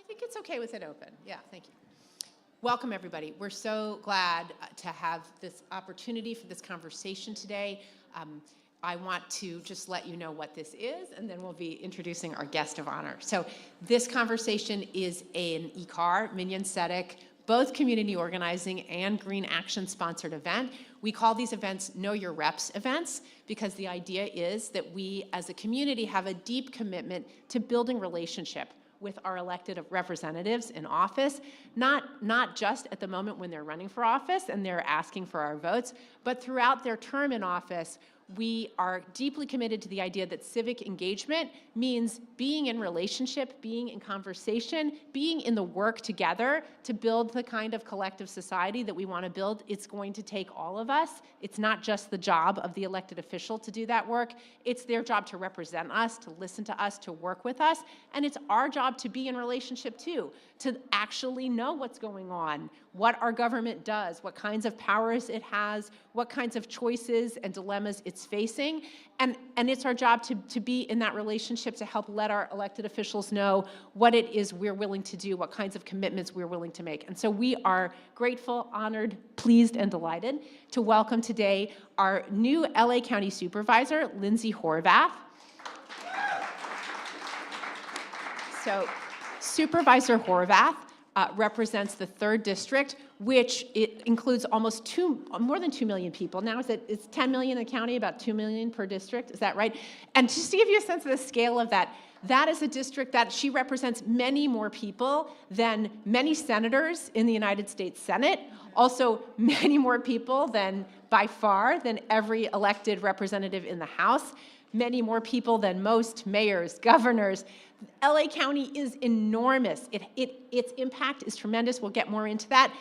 think it's okay with it open. Yeah, thank you. Welcome, everybody. We're so glad to have this opportunity for this conversation today. I want to just let you know what this is, and then we'll be introducing our guest of honor. So this conversation is an IKAR, Minyan Tzedek, both community organizing and Green Action sponsored event. We call these events Know Your Reps events because the idea is that we as a community have a deep commitment to building relationship with our elected representatives in office, not just at the moment when they're running for office and they're asking for our votes, but throughout their term in office. We are deeply committed to the idea that civic engagement means being in relationship, being in conversation, being in the work together to build the kind of collective society that we want to build. It's going to take all of us. It's not just the job of the elected official to do that work. It's their job to represent us, to listen to us, to work with us. And it's our job to be in relationship too, to actually know what's going on, what our government does, what kinds of powers it has, what kinds of choices and dilemmas it's facing. And it's our job to be in that relationship to help let our elected officials know what it is we're willing to do, what kinds of commitments we're willing to make. And so we are grateful, honored, pleased, and delighted to welcome today our new LA County Supervisor, Lindsey Horvath. So Supervisor Horvath represents the 3rd District, which it includes more than 2 million people. Now it's 10 million in the county, about 2 million per district, is that right? And just to give you a sense of the scale of that, that is a district that she represents many more people than many senators in the United States Senate, also many more people than every elected representative in the House, many more people than most mayors, governors. LA County is enormous. Its impact is tremendous. We'll get more into that.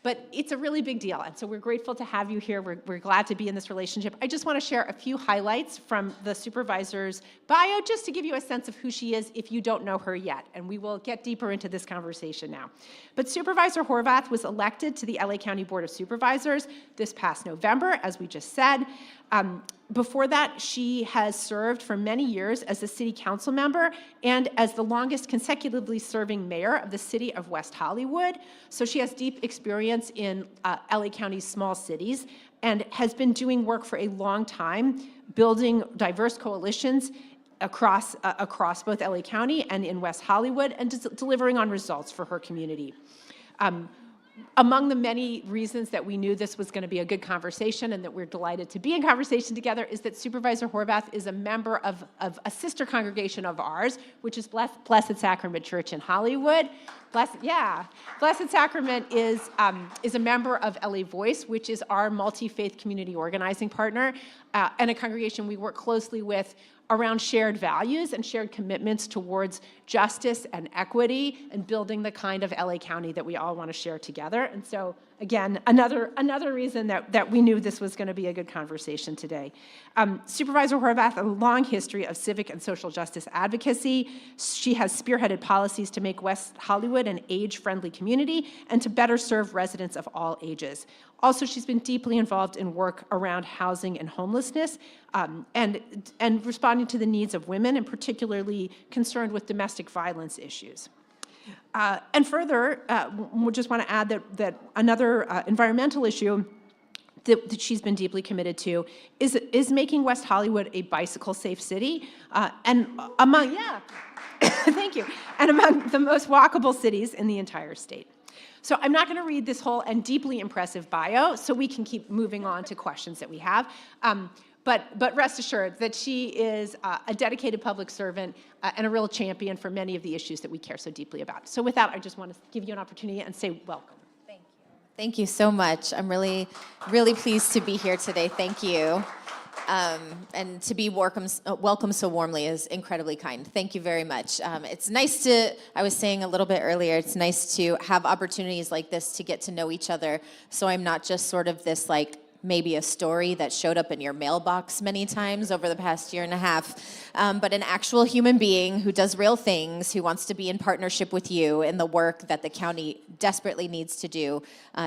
But it's a really big deal. And so we're grateful to have you here. We're glad to be in this relationship. I just want to share a few highlights from the supervisor's bio, just to give you a sense of who she is if you don't know her yet. And we will get deeper into this conversation now. But Supervisor Horvath was elected to the LA County Board of Supervisors this past November, as we just said. Before that, she has served for many years as a city council member and as the longest consecutively serving mayor of the city of West Hollywood. So she has deep experience in LA County's small cities and has been doing work for a long time, building diverse coalitions across both LA County and in West Hollywood, and delivering on results for her community. Among the many reasons that we knew this was going to be a good conversation and that we're delighted to be in conversation together is that Supervisor Horvath is a member of a sister congregation of ours, which is Blessed Sacrament Church in Hollywood. Blessed Sacrament is a member of LA Voice, which is our multi-faith community organizing partner, and a congregation we work closely with around shared values and shared commitments towards justice and equity and building the kind of LA County that we all want to share together. And so, again, another reason that we knew this was going to be a good conversation today. Supervisor Horvath, a long history of civic and social justice advocacy. She has spearheaded policies to make West Hollywood an age-friendly community and to better serve residents of all ages. Also, she's been deeply involved in work around housing and homelessness and responding to the needs of women, and particularly concerned with domestic violence issues. And further, we just want to add that another environmental issue that she's been deeply committed to is making West Hollywood a bicycle-safe city, and among thank you, and among the most walkable cities in the entire state. So I'm not going to read this whole and deeply impressive bio, so we can keep moving on to questions that we have. But rest assured that she is a dedicated public servant and a real champion for many of the issues that we care so deeply about. So with that, I just want to give you an opportunity and say welcome. Thank you. Thank you so much. I'm really, really pleased to be here today. Thank you. And to be welcome so warmly is incredibly kind. Thank you very much. It's nice to, I was saying a little bit earlier, it's nice to have opportunities like this to get to know each other, so I'm not just sort of this like maybe a story that showed up in your mailbox many times over the past year and a half, but an actual human being who does real things, who wants to be in partnership with you in the work that the county desperately needs to do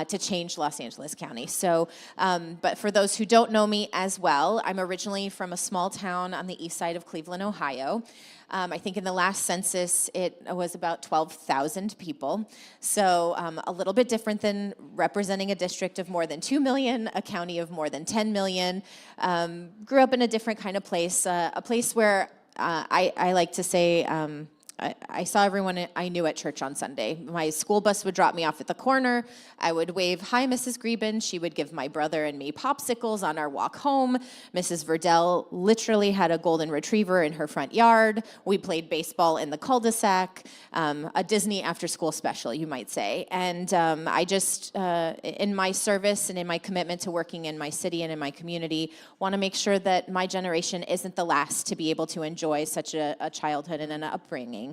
to change Los Angeles County. So, but for those who don't know me as well, I'm originally from a small town on the east side of Cleveland, Ohio. I think in the last census, it was about 12,000 people. So a little bit different than representing a district of more than 2 million, a county of more than 10 million. Grew up in a different kind of place, a place where I like to say, I saw everyone I knew at church on Sunday. My school bus would drop me off at the corner. I would wave, "Hi, Mrs. Greben." She would give my brother and me popsicles on our walk home. Mrs. Verdell literally had a golden retriever in her front yard. We played baseball in the cul-de-sac, a Disney after-school special, you might say. And I just, in my service and in my commitment to working in my city and in my community, want to make sure that my generation isn't the last to be able to enjoy such a childhood and an upbringing.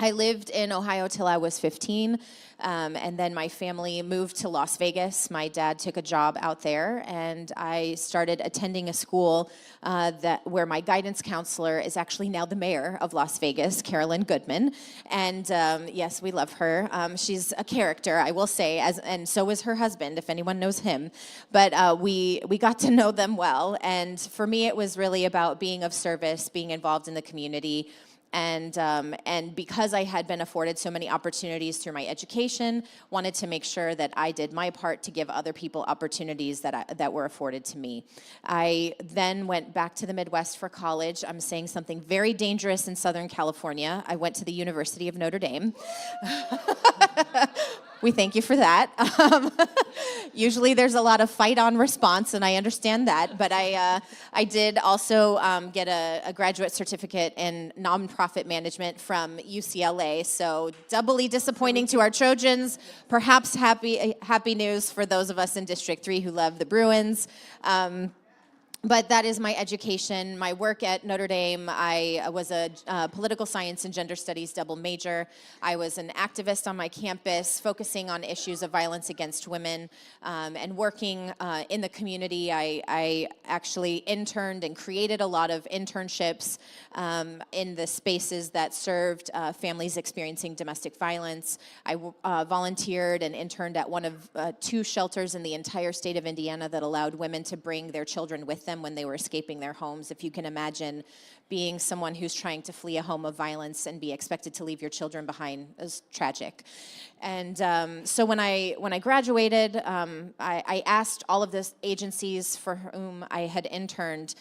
I lived in Ohio till I was 15, and then my family moved to Las Vegas. My dad took a job out there, and I started attending a school where my guidance counselor is actually now the mayor of Las Vegas, Carolyn Goodman. And yes, we love her. She's a character, I will say, and so is her husband, if anyone knows him. But we got to know them well, and for me, it was really about being of service, being involved in the community. And because I had been afforded so many opportunities through my education, wanted to make sure that I did my part to give other people opportunities that were afforded to me. I then went back to the Midwest for college. I'm saying something very dangerous in Southern California. I went to the University of Notre Dame. We thank you for that. Usually there's a lot of fight on response, and I understand that. But I did also get a graduate certificate in nonprofit management from UCLA. So doubly disappointing to our Trojans. Perhaps happy news for those of us in District 3 who love the Bruins. But that is my education. My work at Notre Dame, I was a political science and gender studies double major. I was an activist on my campus, focusing on issues of violence against women and working in the community. I actually interned and created a lot of internships in the spaces that served families experiencing domestic violence. I volunteered and interned at one of 2 shelters in the entire state of Indiana that allowed women to bring their children with them when they were escaping their homes. If you can imagine being someone who's trying to flee a home of violence and be expected to leave your children behind is tragic. And so when I graduated, I asked all of the agencies for whom I had interned,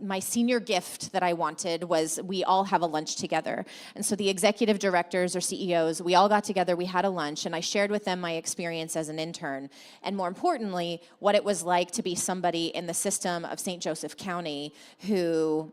my senior gift that I wanted was we all have a lunch together. And so the executive directors or CEOs, we all got together, we had a lunch, and I shared with them my experience as an intern, and more importantly, what it was like to be somebody in the system of St. Joseph County who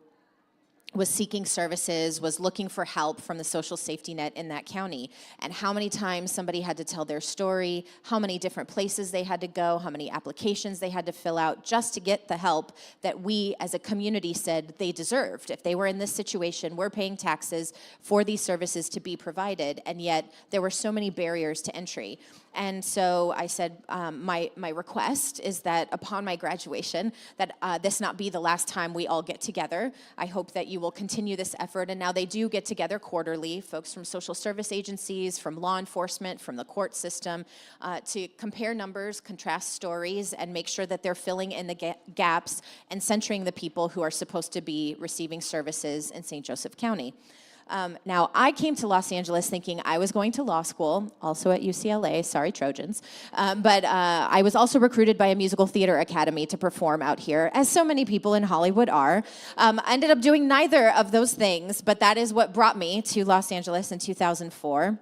was seeking services, was looking for help from the social safety net in that county, and how many times somebody had to tell their story, how many different places they had to go, how many applications they had to fill out just to get the help that we as a community said they deserved. If they were in this situation, we're paying taxes for these services to be provided, and yet there were so many barriers to entry. And so I said, my request is that upon my graduation, that this not be the last time we all get together. I hope that you will continue this effort. And now they do get together quarterly, folks from social service agencies, from law enforcement, from the court system, to compare numbers, contrast stories, and make sure that they're filling in the gaps and centering the people who are supposed to be receiving services in St. Joseph County. Now, I came to Los Angeles thinking I was going to law school, also at UCLA, sorry Trojans, but I was also recruited by a musical theater academy to perform out here, as so many people in Hollywood are. I ended up doing neither of those things, but that is what brought me to Los Angeles in 2004.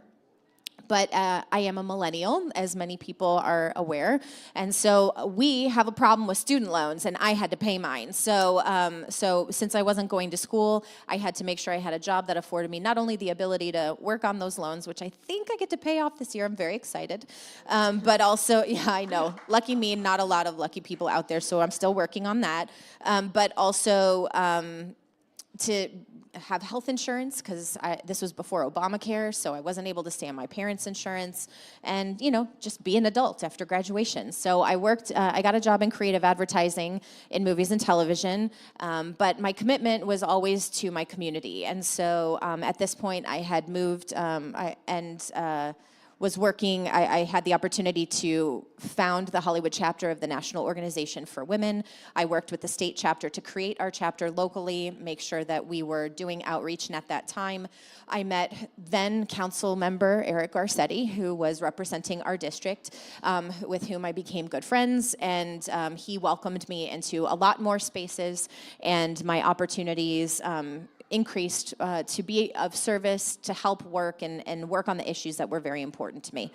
But I am a millennial, as many people are aware, and so we have a problem with student loans, and I had to pay mine. So since I wasn't going to school, I had to make sure I had a job that afforded me not only the ability to work on those loans, which I think I get to pay off this year, I'm very excited, but also, yeah, I know, lucky me, not a lot of lucky people out there, so I'm still working on that, but also to have health insurance, because this was before Obamacare, so I wasn't able to stay on my parents' insurance, and, just be an adult after graduation. So I got a job in creative advertising in movies and television, but my commitment was always to my community. And so at this point, I had moved was working, I had the opportunity to found the Hollywood chapter of the National Organization for Women. I worked with the state chapter to create our chapter locally, make sure that we were doing outreach, and at that time, I met then council member Eric Garcetti, who was representing our district, with whom I became good friends, and he welcomed me into a lot more spaces, and my opportunities increased to be of service, to help work and work on the issues that were very important to me.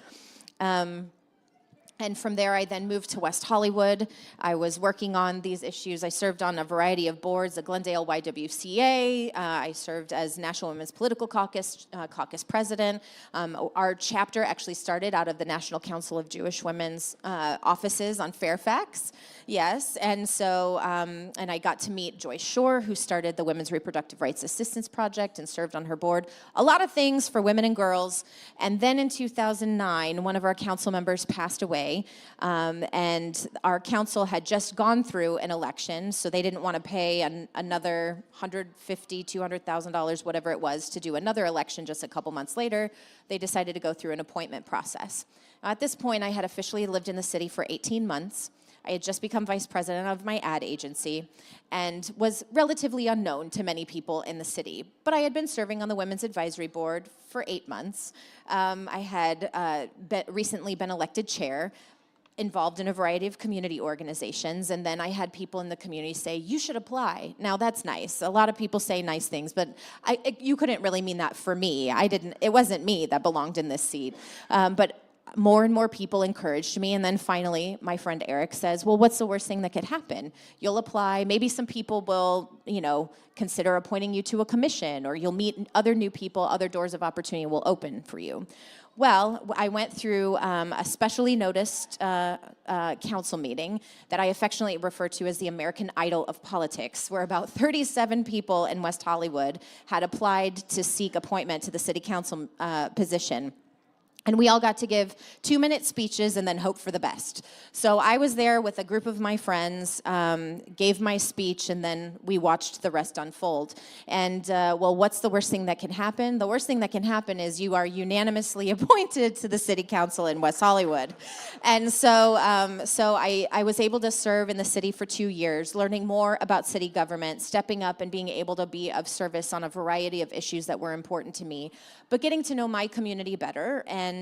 And from there, I then moved to West Hollywood. I was working on these issues. I served on a variety of boards, the Glendale YWCA. I served as National Women's Political Caucus president. Our chapter actually started out of the National Council of Jewish Women's offices on Fairfax. Yes, and so, and I got to meet Joyce Shore, who started the Women's Reproductive Rights Assistance Project and served on her board. A lot of things for women and girls. And then in 2009, one of our council members passed away. And our council had just gone through an election, so they didn't want to pay another $150,000, $200,000, whatever it was, to do another election just a couple months later. They decided to go through an appointment process. At this point, I had officially lived in the city for 18 months. I had just become vice president of my ad agency and was relatively unknown to many people in the city. But I had been serving on the Women's Advisory Board for 8 months. I had recently been elected chair, involved in a variety of community organizations, and then I had people in the community say, you should apply. Now, that's nice. A lot of people say nice things, but you couldn't really mean that for me. It wasn't me that belonged in this seat. But more and more people encouraged me, and then finally, my friend Eric says, well, what's the worst thing that could happen? You'll apply, maybe some people will, consider appointing you to a commission, or you'll meet other new people, other doors of opportunity will open for you. Well, I went through a specially noticed council meeting that I affectionately refer to as the American Idol of politics, where about 37 people in West Hollywood had applied to seek appointment to the city council position. And we all got to give 2-minute speeches and then hope for the best. So I was there with a group of my friends, gave my speech, and then we watched the rest unfold. And, well, what's the worst thing that can happen? The worst thing that can happen is you are unanimously appointed to the city council in West Hollywood. And so, I was able to serve in the city for 2 years, learning more about city government, stepping up and being able to be of service on a variety of issues that were important to me, but getting to know my community better and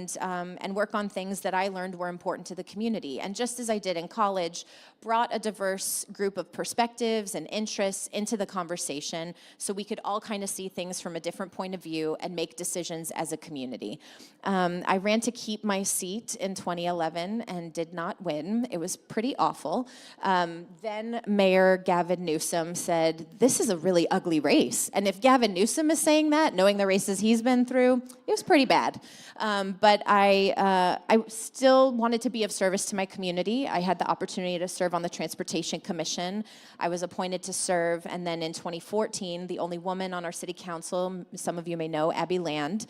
work on things that I learned were important to the community. And just as I did in college, brought a diverse group of perspectives and interests into the conversation so we could all kind of see things from a different point of view and make decisions as a community. I ran to keep my seat in 2011 and did not win. It was pretty awful. Then Mayor Gavin Newsom said, this is a really ugly race. And if Gavin Newsom is saying that, knowing the races he's been through, it was pretty bad. But I still wanted to be of service to my community. I had the opportunity to serve on the Transportation Commission. I was appointed to serve, and then in 2014, the only woman on our city council, some of you may know, Abby Land,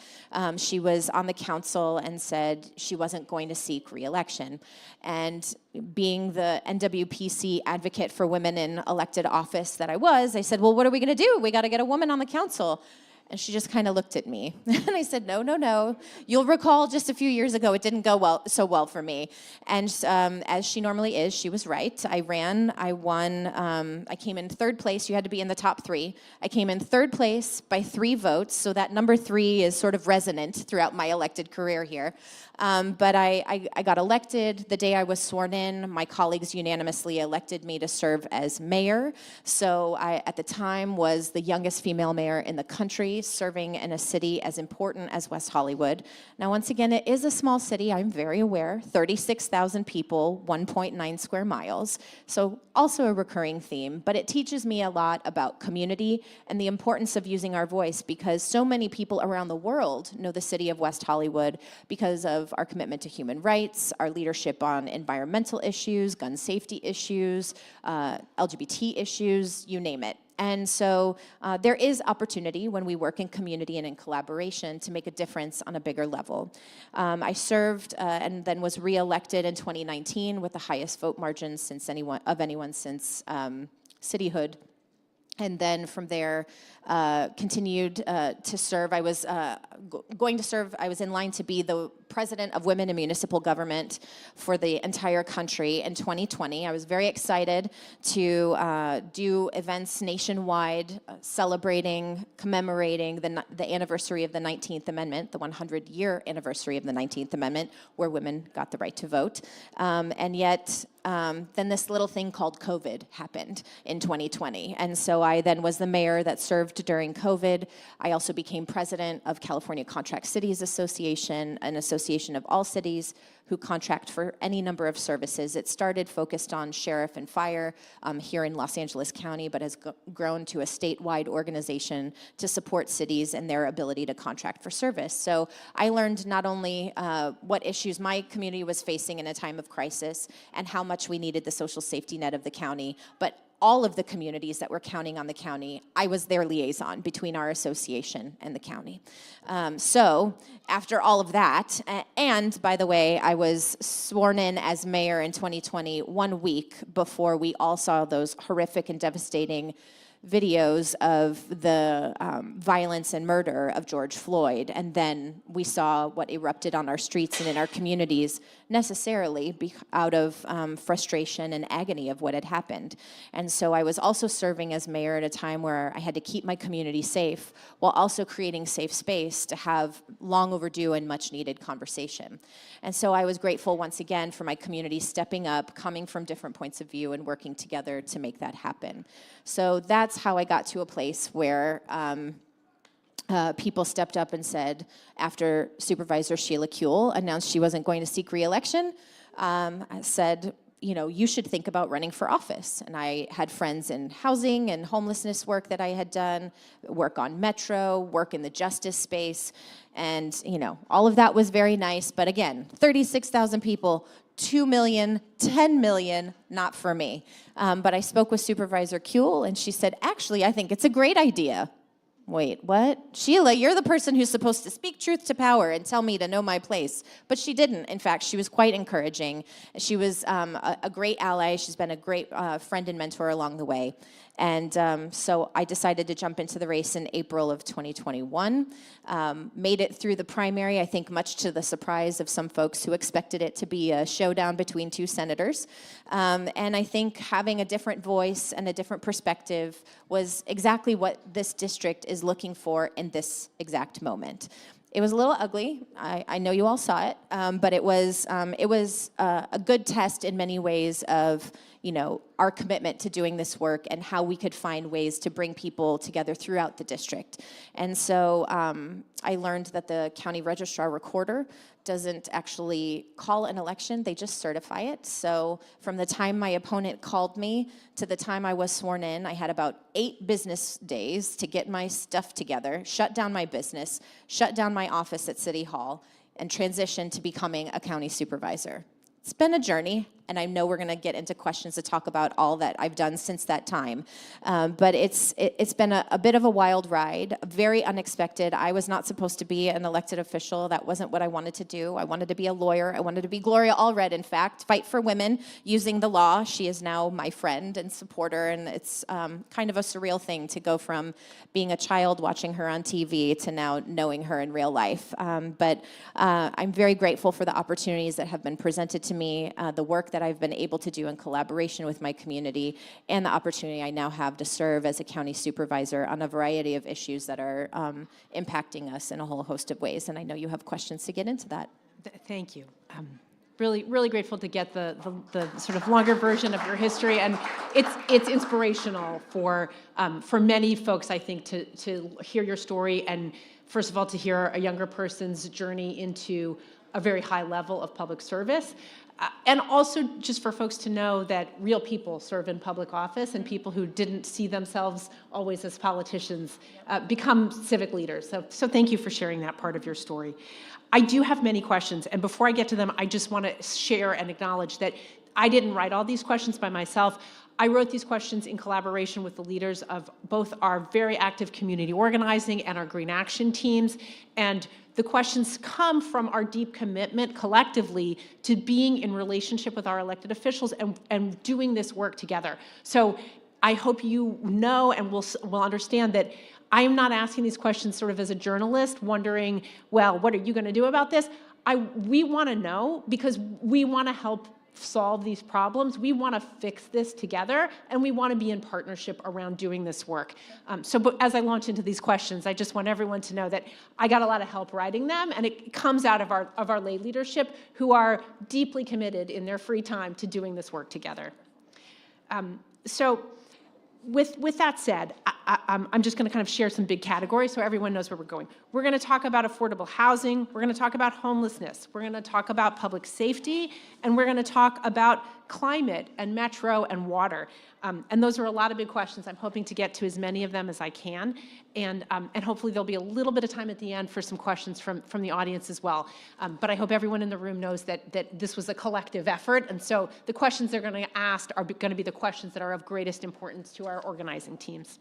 she was on the council and said she wasn't going to seek re-election. And being the NWPC advocate for women in elected office that I said, well, what are we going to do? We got to get a woman on the council. And she just kind of looked at me. And I said, no. You'll recall just a few years ago, it didn't go so well for me. And as she normally is, she was right. I ran, I won, I came in third place. You had to be in the top 3. I came in third place by 3 votes. So that number 3 is sort of resonant throughout my elected career here. But I got elected the day I was sworn in. My colleagues unanimously elected me to serve as mayor. So I, at the time, was the youngest female mayor in the country, serving in a city as important as West Hollywood. Now, once again, it is a small city, I'm very aware, 36,000 people, 1.9 square miles, so also a recurring theme, but it teaches me a lot about community and the importance of using our voice, because so many people around the world know the city of West Hollywood because of our commitment to human rights, our leadership on environmental issues, gun safety issues, LGBT issues, you name it. And so there is opportunity when we work in community and in collaboration to make a difference on a bigger level. I served and then was reelected in 2019 with the highest vote margin since anyone since cityhood. And then from there, continued to serve. I was going to serve, I was in line to be the president of Women in Municipal Government for the entire country in 2020. I was very excited to do events nationwide celebrating, commemorating the anniversary of the 19th Amendment, the 100-year anniversary of the 19th Amendment, where women got the right to vote. And yet, then this little thing called COVID happened in 2020. And so I then was the mayor that served during COVID. I also became president of California Contract Cities Association, an association of all cities who contract for any number of services. It started focused on sheriff and fire here in Los Angeles County, but has grown to a statewide organization to support cities and their ability to contract for service. So I learned not only what issues my community was facing in a time of crisis and how much we needed the social safety net of the county, but all of the communities that were counting on the county, I was their liaison between our association and the county. So after all of that, and by the way, I was sworn in as mayor in 2020, 1 week before we all saw those horrific and devastating videos of the violence and murder of George Floyd, and then we saw what erupted on our streets and in our communities necessarily out of frustration and agony of what had happened. And so I was also serving as mayor at a time where I had to keep my community safe while also creating safe space to have long overdue and much needed conversation. And so I was grateful once again for my community stepping up, coming from different points of view and working together to make that happen. So that's how I got to a place where people stepped up and said, after Supervisor Sheila Kuehl announced she wasn't going to seek re-election, said, you know, you should think about running for office. And I had friends in housing and homelessness work that I had done, work on Metro, work in the justice space. And, you know, all of that was very nice. But again, 36,000 people, 2 million, 10 million, not for me. But I spoke with Supervisor Kuehl, and she said, actually, I think it's a great idea. Wait, what? Sheila, you're the person who's supposed to speak truth to power and tell me to know my place. But she didn't. In fact, she was quite encouraging. She was a great ally. She's been a great friend and mentor along the way. And so I decided to jump into the race in April of 2021. Made it through the primary, I think much to the surprise of some folks who expected it to be a showdown between two senators. And I think having a different voice and a different perspective was exactly what this district is looking for in this exact moment. It was a little ugly. I know you all saw it, but it was a good test in many ways of, you know, our commitment to doing this work and how we could find ways to bring people together throughout the district. And so I learned that the county registrar recorder doesn't actually call an election, they just certify it. So from the time my opponent called me to the time I was sworn in, I had about 8 business days to get my stuff together, shut down my business, shut down my office at City Hall, and transition to becoming a county supervisor. It's been a journey, and I know we're going to get into questions to talk about all that I've done since that time. But it's been a bit of a wild ride, very unexpected. I was not supposed to be an elected official. That wasn't what I wanted to do. I wanted to be a lawyer. I wanted to be Gloria Allred, in fact, fight for women using the law. She is now my friend and supporter, and it's kind of a surreal thing to go from being a child watching her on TV to now knowing her in real life. But I'm very grateful for the opportunities that have been presented to me, the work that I've been able to do in collaboration with my community, and the opportunity I now have to serve as a county supervisor on a variety of issues that are impacting us in a whole host of ways. And I know you have questions to get into that. Thank you. Really grateful to get the sort of longer version of your history, and it's inspirational for many folks, I think, to hear your story, and first of all, to hear a younger person's journey into a very high level of public service. And also just for folks to know that real people serve in public office, and people who didn't see themselves always as politicians become civic leaders. So thank you for sharing that part of your story. I do have many questions, and before I get to them, I just want to share and acknowledge that I didn't write all these questions by myself. I wrote these questions in collaboration with the leaders of both our very active community organizing and our Green Action teams. And the questions come from our deep commitment collectively to being in relationship with our elected officials and doing this work together. So I hope you know and will understand that I am not asking these questions sort of as a journalist wondering, well, what are you going to do about this? We want to know because we want to help solve these problems. We want to fix this together, and we want to be in partnership around doing this work. But as I launch into these questions, I just want everyone to know that I got a lot of help writing them, and it comes out of our lay leadership who are deeply committed in their free time to doing this work together. With that said, I'm just going to kind of share some big categories so everyone knows where we're going. We're going to talk about affordable housing. We're going to talk about homelessness. We're going to talk about public safety. And we're going to talk about climate and metro and water. And those are a lot of big questions. I'm hoping to get to as many of them as I can. And hopefully there'll be a little bit of time at the end for some questions from the audience as well. But I hope everyone in the room knows that this was a collective effort. And so the questions they're going to ask are going to be the questions that are of greatest importance to our organizing teams.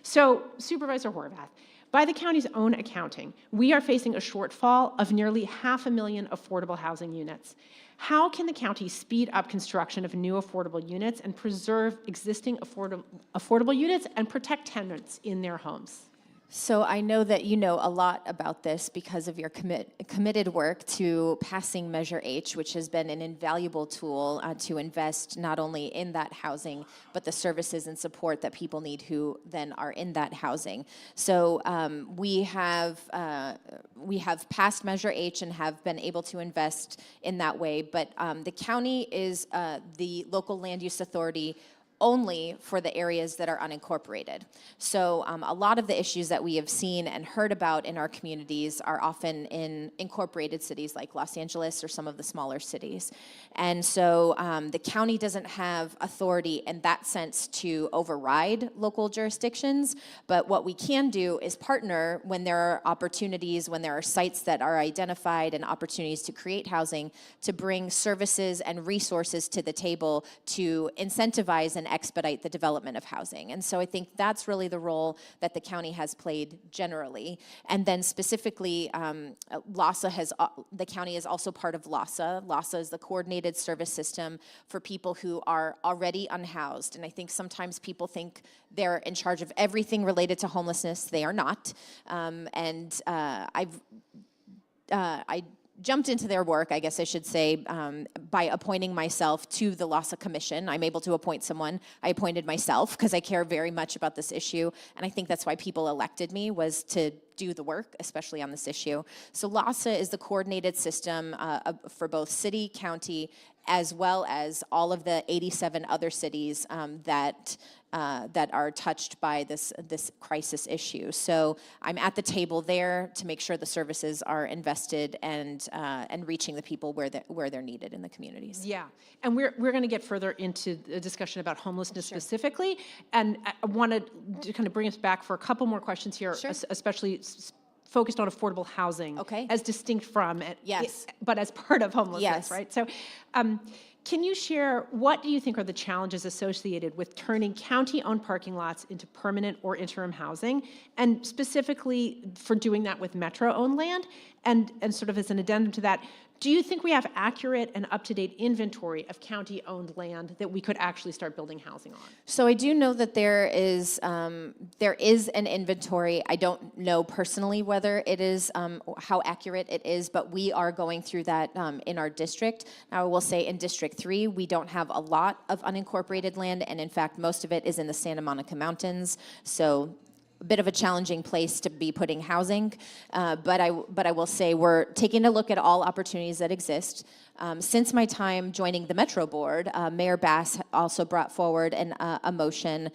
So, Supervisor Horvath, by the county's own accounting, we are facing a shortfall of nearly 500,000 affordable housing units. How can the county speed up construction of new affordable units and preserve existing affordable units and protect tenants in their homes? So I know that you know a lot about this because of your committed work to passing Measure H, which has been an invaluable tool to invest not only in that housing, but the services and support that people need who then are in that housing. So we have passed Measure H and have been able to invest in that way, but the county is the local land use authority only for the areas that are unincorporated. So a lot of the issues that we have seen and heard about in our communities are often in incorporated cities like Los Angeles or some of the smaller cities. And so the county doesn't have authority in that sense to override local jurisdictions, but what we can do is partner when there are opportunities, when there are sites that are identified and opportunities to create housing, to bring services and resources to the table to incentivize and expedite the development of housing. And so I think that's really the role that the county has played generally. And then specifically, the county is also part of LASA. LASA is the Coordinated Service System for people who are already unhoused. And I think sometimes people think they're in charge of everything related to homelessness. They are not. I jumped into their work, I guess I should say, by appointing myself to the LASA Commission. I'm able to appoint someone. I appointed myself because I care very much about this issue, and I think that's why people elected me, was to do the work, especially on this issue. So LASA is the coordinated system for both city, county, as well as all of the 87 other cities that are touched by this crisis issue. So I'm at the table there to make sure the services are invested and reaching the people where they're needed in the communities. Yeah, and we're going to get further into the discussion about homelessness specifically, and I wanted to kind of bring us back for a couple more questions here, especially focused on affordable housing, as distinct from it, but as part of homelessness, right? So can you share, what do you think are the challenges associated with turning county-owned parking lots into permanent or interim housing, and specifically for doing that with metro-owned land? And sort of as an addendum to that, do you think we have accurate and up-to-date inventory of county-owned land that we could actually start building housing on? So I do know that there is an inventory. I don't know personally whether it is, how accurate it is, but we are going through that in our district. Now, I will say in District 3, we don't have a lot of unincorporated land, and in fact, most of it is in the Santa Monica Mountains. So a bit of a challenging place to be putting housing, but I will say we're taking a look at all opportunities that exist. Since my time joining the Metro Board, Mayor Bass also brought forward a motion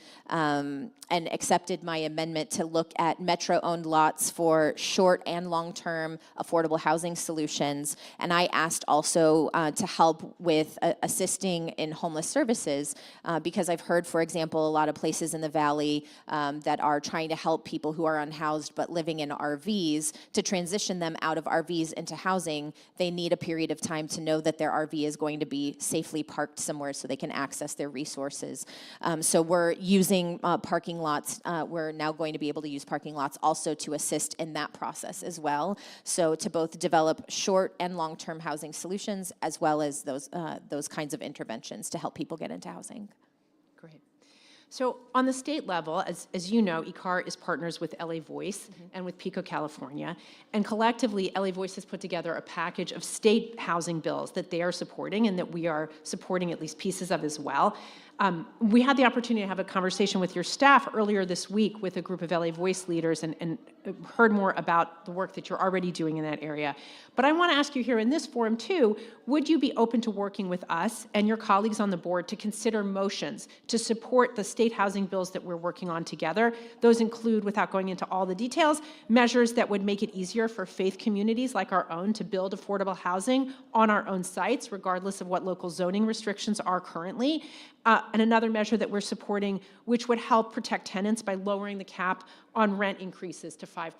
and accepted my amendment to look at Metro-owned lots for short and long-term affordable housing solutions. And I asked also to help with assisting in homeless services because I've heard, for example, a lot of places in the Valley that are trying to help people who are unhoused but living in RVs to transition them out of RVs into housing. They need a period of time to know know that their RV is going to be safely parked somewhere so they can access their resources. So we're using parking lots. We're now going to be able to use parking lots also to assist in that process as well. So to both develop short and long-term housing solutions, as well as those kinds of interventions to help people get into housing. Great. So on the state level, as you know, IKAR is partners with LA Voice and with Pico, California, and collectively, LA Voice has put together a package of state housing bills that they are supporting and that we are supporting at least pieces of as well. We had the opportunity to have a conversation with your staff earlier this week with a group of LA Voice leaders and heard more about the work that you're already doing in that area. But I want to ask you here in this forum too, would you be open to working with us and your colleagues on the board to consider motions to support the state housing bills that we're working on together? Those include, without going into all the details, measures that would make it easier for faith communities like our own to build affordable housing on our own sites, regardless of what local zoning restrictions are currently. And another measure that we're supporting, which would help protect tenants by lowering the cap on rent increases to 5%.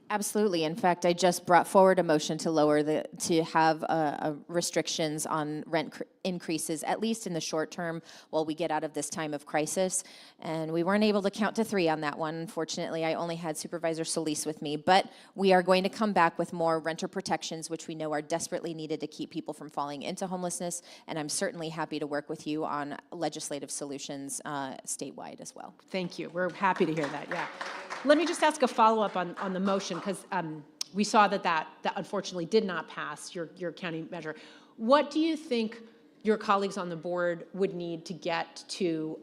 Absolutely. In fact, I just brought forward a motion to have restrictions on rent increases, at least in the short term, while we get out of this time of crisis. And we weren't able to count to 3 on that one. Unfortunately, I only had Supervisor Solis with me. But we are going to come back with more renter protections, which we know are desperately needed to keep people from falling into homelessness. And I'm certainly happy to work with you on legislative solutions statewide as well. Thank you. We're happy to hear that, yeah. Let me just ask a follow-up on the motion, because we saw that unfortunately did not pass, your county measure. What do you think your colleagues on the board would need to get to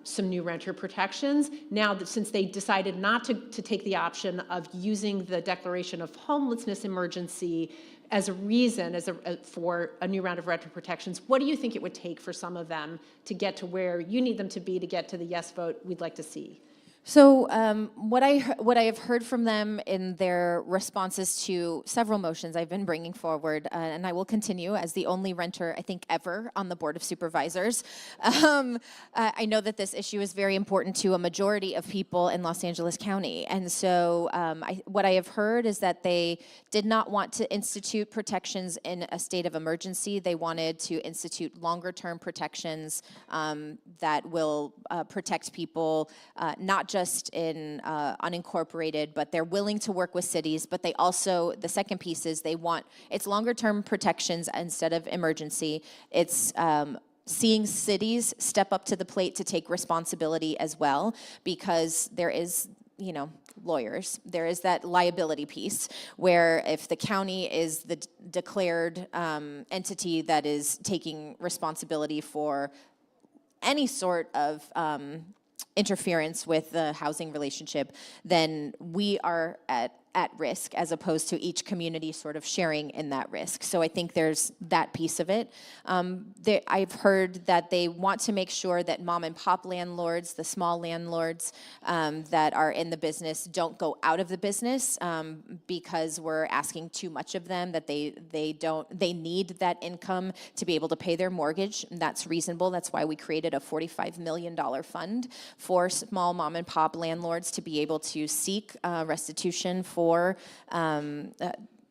some new renter protections now that, since they decided not to take the option of using the declaration of homelessness emergency as a reason for a new round of renter protections? What do you think it would take for some of them to get to where you need them to be to get to the yes vote we'd like to see? So what I have heard from them in their responses to several motions I've been bringing forward, and I will continue as the only renter, I think, ever on the Board of Supervisors. I know that this issue is very important to a majority of people in Los Angeles County. And so what I have heard is that they did not want to institute protections in a state of emergency. They wanted to institute longer-term protections that will protect people, not just in unincorporated, but they're willing to work with cities. But they also, the second piece is it's longer term protections instead of emergency. It's seeing cities step up to the plate to take responsibility as well, because there is, lawyers. There is that liability piece where if the county is the declared entity that is taking responsibility for any sort of interference with the housing relationship, then we are at risk, as opposed to each community sort of sharing in that risk. So I think there's that piece of it. I've heard that they want to make sure that mom and pop landlords, the small landlords that are in the business, don't go out of the business because we're asking too much of them, that they need that income to be able to pay their mortgage. And that's reasonable. That's why we created a $45 million fund for small mom and pop landlords to be able to seek restitution for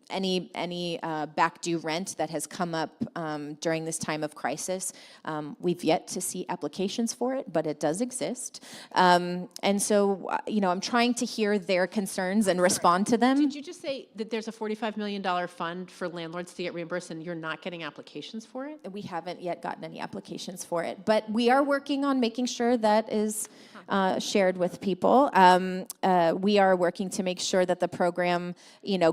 any back due rent that has come up during this time of crisis. We've yet to see applications for it, but it does exist. And so, I'm trying to hear their concerns and respond to them. Did you just say that there's a $45 million fund for landlords to get reimbursed and you're not getting applications for it? We haven't yet gotten any applications for it, but we are working on making sure that is shared with people. We are working to make sure that the program,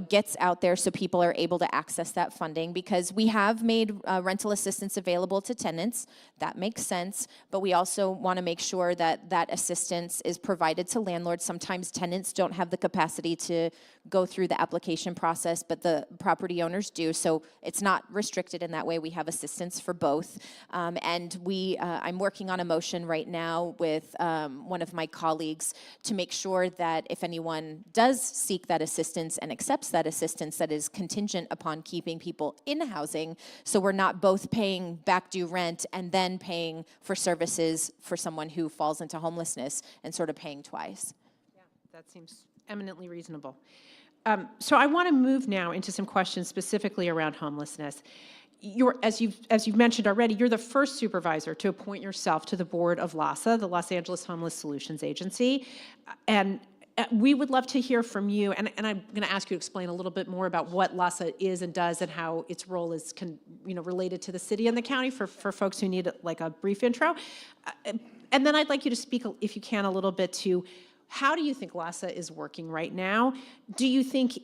gets out there so people are able to access that funding, because we have made rental assistance available to tenants. That makes sense, but we also want to make sure that that assistance is provided to landlords. Sometimes tenants don't have the capacity to go through the application process, but the property owners do, so it's not restricted in that way. We have assistance for both. And I'm working on a motion right now with one of my colleagues to make sure that if anyone does seek that assistance and accepts that assistance, that is contingent upon keeping people in housing, so we're not both paying back due rent and then paying for services for someone who falls into homelessness and sort of paying twice. Yeah, that seems eminently reasonable. So I want to move now into some questions specifically around homelessness. as you've mentioned already, you're the first supervisor to appoint yourself to the board of LAHSA, the Los Angeles Homeless Solutions Agency. And we would love to hear from you, and I'm going to ask you to explain a little bit more about what LAHSA is and does and how its role is related to the city and the county for folks who need like a brief intro. And then I'd like you to speak, if you can, a little bit to how do you think LAHSA is working right now? Do you think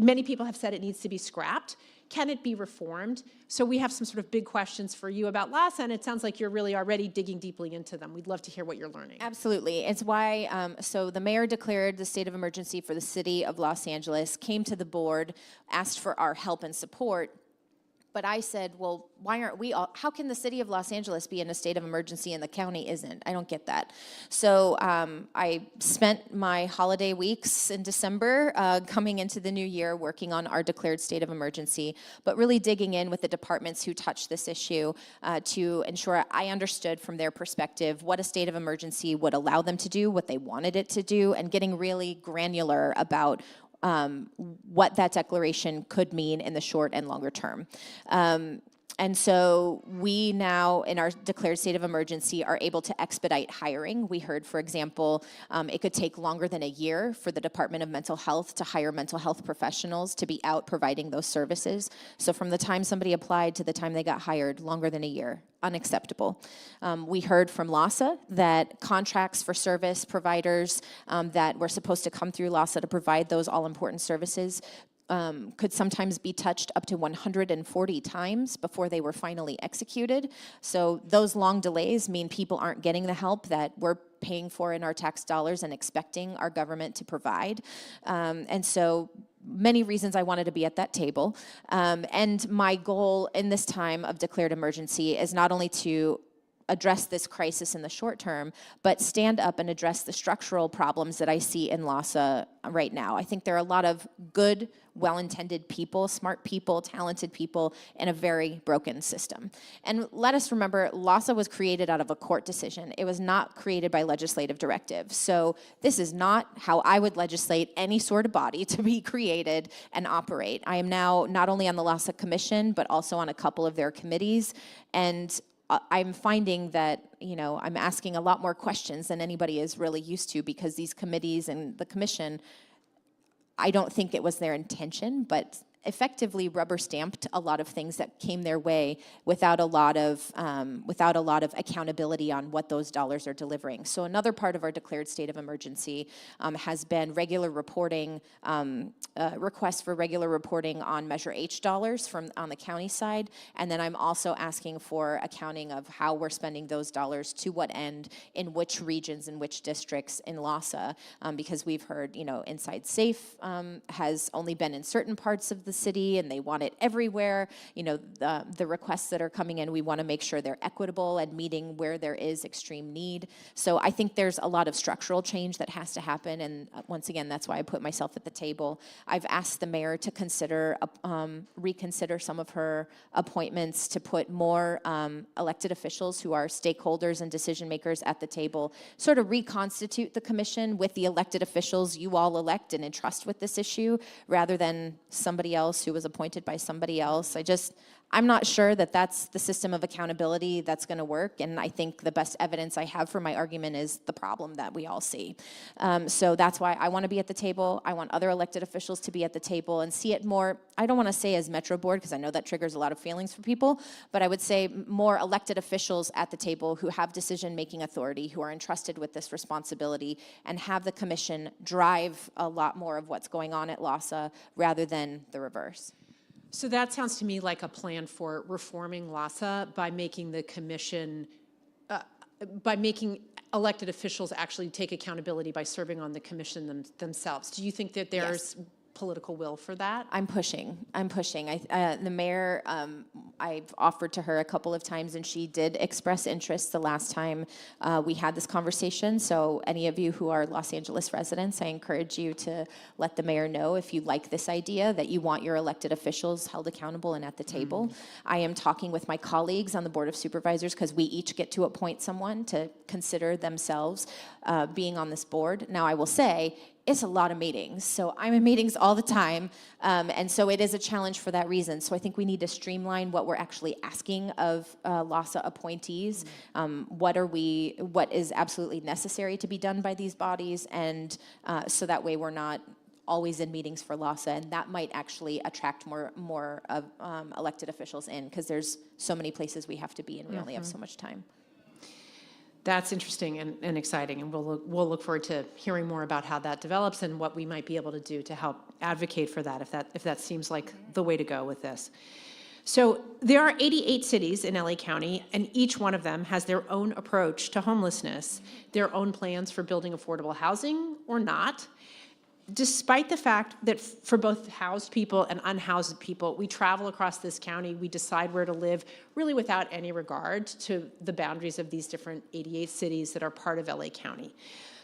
many people have said it needs to be scrapped. Can it be reformed? So we have some sort of big questions for you about LAHSA, and it sounds like you're really already digging deeply into them. We'd love to hear what you're learning. Absolutely. It's why, so the mayor declared the state of emergency for the city of Los Angeles, came to the board, asked for our help and support. But I said, well, why aren't we all, how can the city of Los Angeles be in a state of emergency and the county isn't? I don't get that. So I spent my holiday weeks in December coming into the new year working on our declared state of emergency, but really digging in with the departments who touched this issue to ensure I understood from their perspective what a state of emergency would allow them to do, what they wanted it to do, and getting really granular about what that declaration could mean in the short and longer term. And so we now, in our declared state of emergency, are able to expedite hiring. We heard, for example, it could take longer than a year for the Department of Mental Health to hire mental health professionals to be out providing those services. So from the time somebody applied to the time they got hired, longer than a year. Unacceptable. We heard from LAHSA that contracts for service providers that were supposed to come through LAHSA to provide those all-important services could sometimes be touched up to 140 times before they were finally executed. So those long delays mean people aren't getting the help that we're paying for in our tax dollars and expecting our government to provide. And so many reasons I wanted to be at that table. And my goal in this time of declared emergency is not only to address this crisis in the short term, but stand up and address the structural problems that I see in LAHSA right now. I think there are a lot of good, well-intended people, smart people, talented people in a very broken system. And let us remember, LAHSA was created out of a court decision. It was not created by legislative directive. So this is not how I would legislate any sort of body to be created and operate. I am now not only on the LAHSA Commission, but also on a couple of their committees. And I'm finding that, I'm asking a lot more questions than anybody is really used to because these committees and the commission, I don't think it was their intention, but effectively rubber stamped a lot of things that came their way without a lot of accountability on what those dollars are delivering. So another part of our declared state of emergency has been regular reporting, requests for regular reporting on Measure H dollars on the county side, and then I'm also asking for accounting of how we're spending those dollars, to what end, in which regions, in which districts in LAHSA, because we've heard, Inside Safe has only been in certain parts of the city and they want it everywhere. The requests that are coming in, we want to make sure they're equitable and meeting where there is extreme need. So I think there's a lot of structural change that has to happen, and once again, that's why I put myself at the table. I've asked the mayor to reconsider some of her appointments to put more elected officials who are stakeholders and decision makers at the table, sort of reconstitute the commission with the elected officials you all elect and entrust with this issue, rather than somebody else who was appointed by somebody else. I'm not sure that that's the system of accountability that's going to work, and I think the best evidence I have for my argument is the problem that we all see. So that's why I want to be at the table. I want other elected officials to be at the table and see it more, I don't want to say as Metro Board, because I know that triggers a lot of feelings for people, but I would say more elected officials at the table who have decision-making authority, who are entrusted with this responsibility, and have the commission drive a lot more of what's going on at LAHSA rather than the reverse. So that sounds to me like a plan for reforming LAHSA by making the commission, by making elected officials actually take accountability by serving on the commission themselves. Do you think that there's political will for that? I'm pushing. The mayor, I've offered to her a couple of times, and she did express interest the last time we had this conversation. So any of you who are Los Angeles residents, I encourage you to let the mayor know if you like this idea, that you want your elected officials held accountable and at the table. I am talking with my colleagues on the Board of Supervisors, because we each get to appoint someone to consider themselves being on this board. Now, I will say, it's a lot of meetings. So I'm in meetings all the time. And so it is a challenge for that reason. So I think we need to streamline what we're actually asking of LASA appointees. What is absolutely necessary to be done by these bodies, and so that way we're not always in meetings for LASA, and that might actually attract more of elected officials in, because there's so many places we have to be and we only have so much time. That's interesting and exciting, and we'll look forward to hearing more about how that develops and what we might be able to do to help advocate for that, if that seems like the way to go with this. So there are 88 cities in LA County, and each one of them has their own approach to homelessness, their own plans for building affordable housing or not. Despite the fact that for both housed people and unhoused people, we travel across this county, we decide where to live, really without any regard to the boundaries of these different 88 cities that are part of LA County.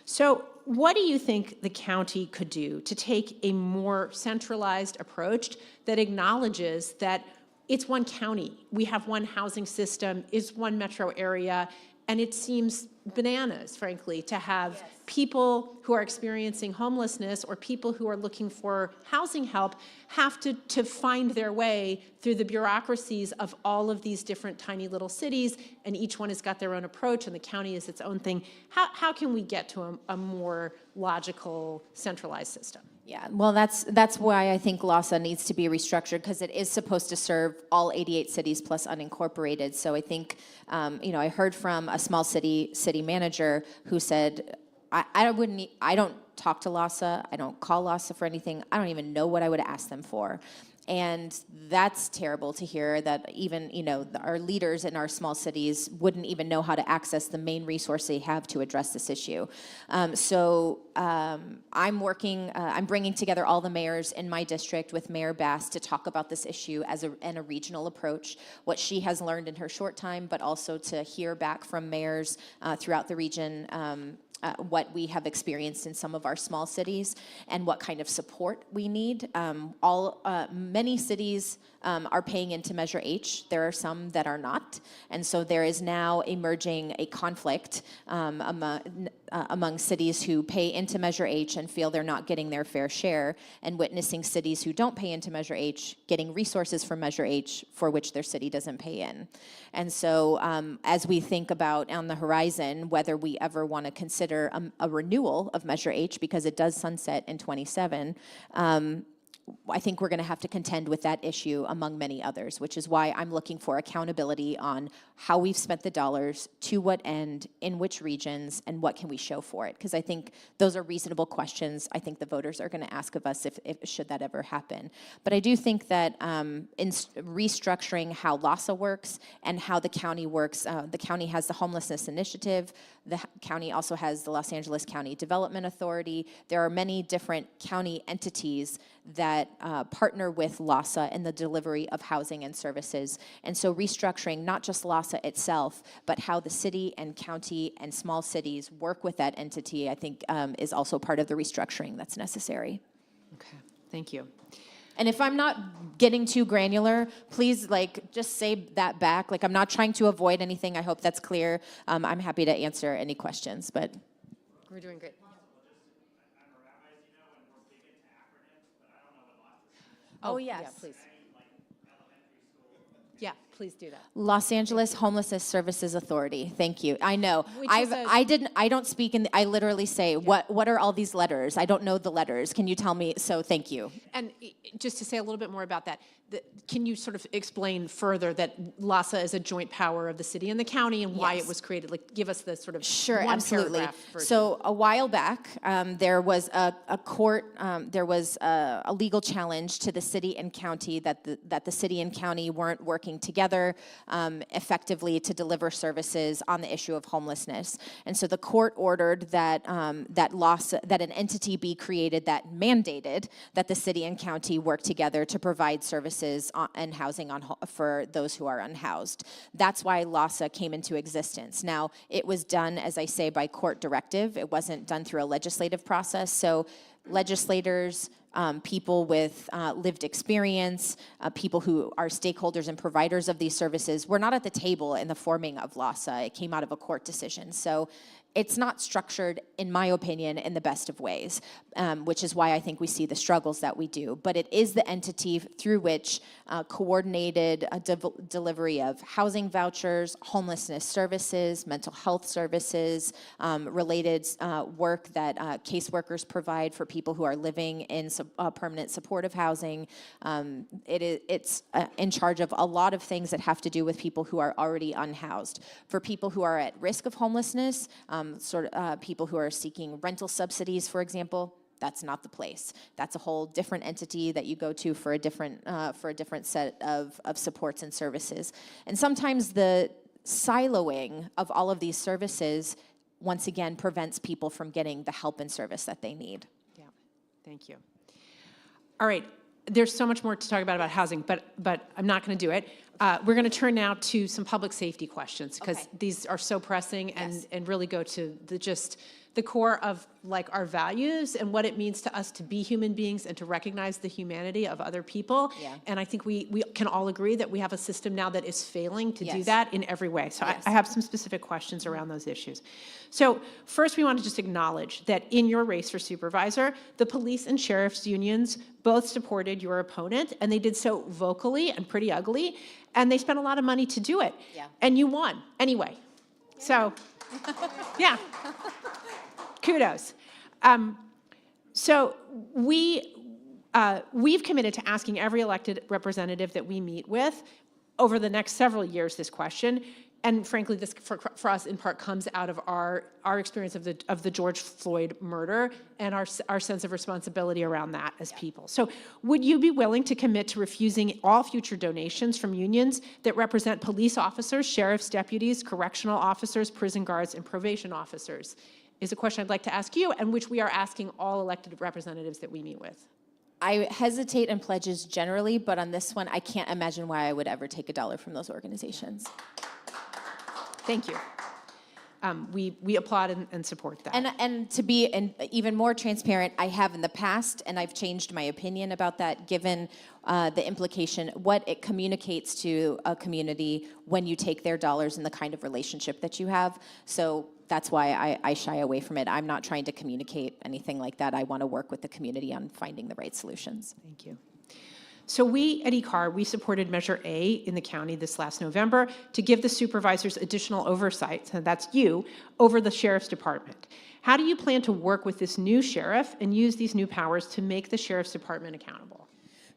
So what do you think the county could do to take a more centralized approach that acknowledges that it's one county, we have one housing system, it's one metro area, and it seems bananas, frankly, to have people who are experiencing homelessness or people who are looking for housing help have to find their way through the bureaucracies of all of these different tiny little cities, and each one has got their own approach, and the county is its own thing. How can we get to a more logical, centralized system? Yeah, well, that's why I think LASA needs to be restructured, because it is supposed to serve all 88 cities plus unincorporated. So I think, I heard from a small city manager who said, I don't talk to LASA, I don't call LASA for anything, I don't even know what I would ask them for. And that's terrible to hear, that even, our leaders in our small cities wouldn't even know how to access the main resource they have to address this issue. I'm bringing together all the mayors in my district with Mayor Bass to talk about this issue and a regional approach, what she has learned in her short time, but also to hear back from mayors throughout the region, what we have experienced in some of our small cities and what kind of support we need. Many cities are paying into Measure H. There are some that are not. And so there is now emerging a conflict among cities who pay into Measure H and feel they're not getting their fair share, and witnessing cities who don't pay into Measure H getting resources from Measure H for which their city doesn't pay in. And so as we think about on the horizon whether we ever want to consider a renewal of Measure H, because it does sunset in 27, I think we're going to have to contend with that issue among many others, which is why I'm looking for accountability on how we've spent the dollars, to what end, in which regions, and what can we show for it. Because I think those are reasonable questions I think the voters are going to ask of us if should that ever happen. But I do think that in restructuring how LASA works and how the county works, the county has the Homelessness Initiative, the county also has the Los Angeles County Development Authority. There are many different county entities that partner with LASA in the delivery of housing and services. And so restructuring not just LASA itself, but how the city and county and small cities work with that entity, I think is also part of the restructuring that's necessary. Okay, thank you. And if I'm not getting too granular, please just say that back. I'm not trying to avoid anything. I hope that's clear. I'm happy to answer any questions, but. We're doing great. Oh, yes. Yeah, please. Yeah, please do that. Los Angeles Homelessness Services Authority. Thank you. I know. I don't speak in. I literally say, what are all these letters? I don't know the letters. Can you tell me? So thank you. And just to say a little bit more about that, can you sort of explain further that LASA is a joint power of the city and the county, and why it was created? Give us the sort of sure, one absolutely. paragraph version. So a while back, there was a court. There was a legal challenge to the city and county that the city and county weren't working together effectively to deliver services on the issue of homelessness. And so the court ordered that that an entity be created that mandated that the city and county work together to provide services and housing for those who are unhoused. That's why LASA came into existence. Now, it was done, as I say, by court directive. It wasn't done through a legislative process. So legislators, people with lived experience, people who are stakeholders and providers of these services, were not at the table in the forming of LAHSA. It came out of a court decision. So it's not structured, in my opinion, in the best of ways, which is why I think we see the struggles that we do. But it is the entity through which coordinated delivery of housing vouchers, homelessness services, mental health services, related work that caseworkers provide for people who are living in permanent supportive housing. It's in charge of a lot of things that have to do with people who are already unhoused. For people who are at risk of homelessness, people who are seeking rental subsidies, for example, that's not the place. That's a whole different entity that you go to for a different set of supports and services. And sometimes the siloing of all of these services, once again, prevents people from getting the help and service that they need. Yeah, thank you. All right, there's so much more to talk about housing, but I'm not going to do it. We're going to turn now to some public safety questions, because these are so pressing and really go to the core of like our values and what it means to us to be human beings and to recognize the humanity of other people. Yeah. And I think we can all agree that we have a system now that is failing to do that in every way. So I have some specific questions around those issues. So first, we want to just acknowledge that in your race for supervisor, the police and sheriff's unions both supported your opponent, and they did so vocally and pretty ugly, and they spent a lot of money to do it. Yeah. And you won anyway. Yeah. So, yeah. Kudos. So we've committed to asking every elected representative that we meet with over the next several years this question. And frankly, this for us in part comes out of our experience of the George Floyd murder and our sense of responsibility around that as people. So would you be willing to commit to refusing all future donations from unions that represent police officers, sheriff's deputies, correctional officers, prison guards, and probation officers? Is a question I'd like to ask you, and which we are asking all elected representatives that we meet with. I hesitate in pledges generally, but on this one, I can't imagine why I would ever take $1 from those organizations. Thank you. We applaud and support that. And to be even more transparent, I have in the past, and I've changed my opinion about that, given the implication, what it communicates to a community when you take their dollars and the kind of relationship that you have. So that's why I shy away from it. I'm not trying to communicate anything like that. I want to work with the community on finding the right solutions. Thank you. So we at IKAR, we supported Measure A in the county this last November to give the supervisors additional oversight, and that's you, over the sheriff's department. How do you plan to work with this new sheriff and use these new powers to make the sheriff's department accountable?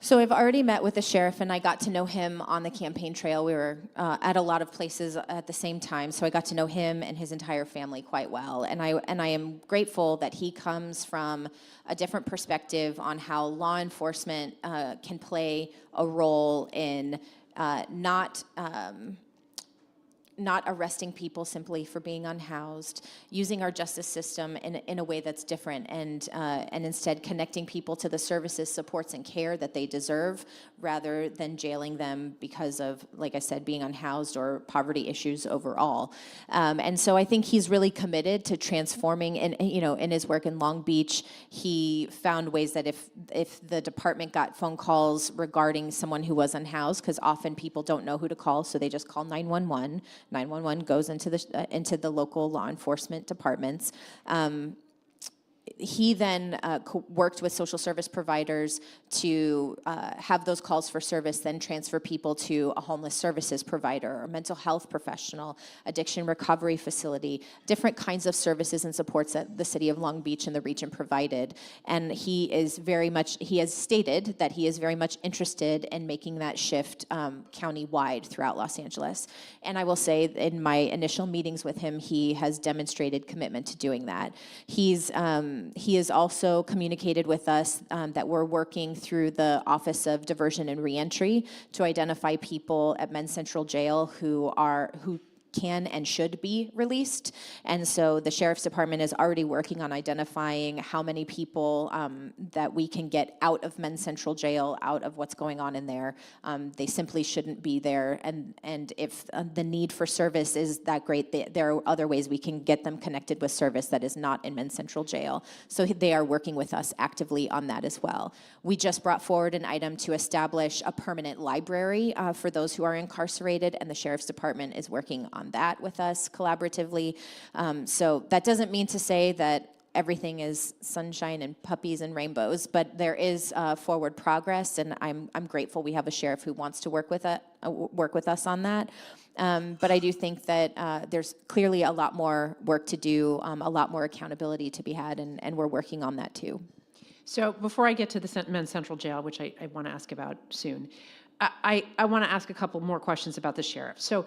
So I've already met with the sheriff, and I got to know him on the campaign trail. We were at a lot of places at the same time, so I got to know him and his entire family quite well. And I am grateful that he comes from a different perspective on how law enforcement can play a role in not arresting people simply for being unhoused, using our justice system in a way that's different, and instead connecting people to the services, supports, and care that they deserve, rather than jailing them because of, like I said, being unhoused or poverty issues overall. And so I think he's really committed to transforming. And in his work in Long Beach, he found ways that if the department got phone calls regarding someone who was unhoused, because often people don't know who to call, so they just call 911. 911 goes into the local law enforcement departments. He then worked with social service providers to have those calls for service then transfer people to a homeless services provider or mental health professional, addiction recovery facility, different kinds of services and supports that the city of Long Beach and the region provided. And he has stated that he is very much interested in making that shift county-wide throughout Los Angeles. And I will say, in my initial meetings with him, he has demonstrated commitment to doing that. He has also communicated with us that we're working through the Office of Diversion and Reentry to identify people at Men's Central Jail who can and should be released. And so the Sheriff's Department is already working on identifying how many people that we can get out of Men's Central Jail, out of what's going on in there. They simply shouldn't be there. And if the need for service is that great, there are other ways we can get them connected with service that is not in Men's Central Jail. So they are working with us actively on that as well. We just brought forward an item to establish a permanent library for those who are incarcerated, and the Sheriff's Department is working on that with us collaboratively. So that doesn't mean to say that everything is sunshine and puppies and rainbows, but there is forward progress, and I'm grateful we have a sheriff who wants to work with us on that. But I do think that there's clearly a lot more work to do, a lot more accountability to be had, and we're working on that too. So before I get to the Men's Central Jail, which I want to ask about soon, I want to ask a couple more questions about the sheriff. So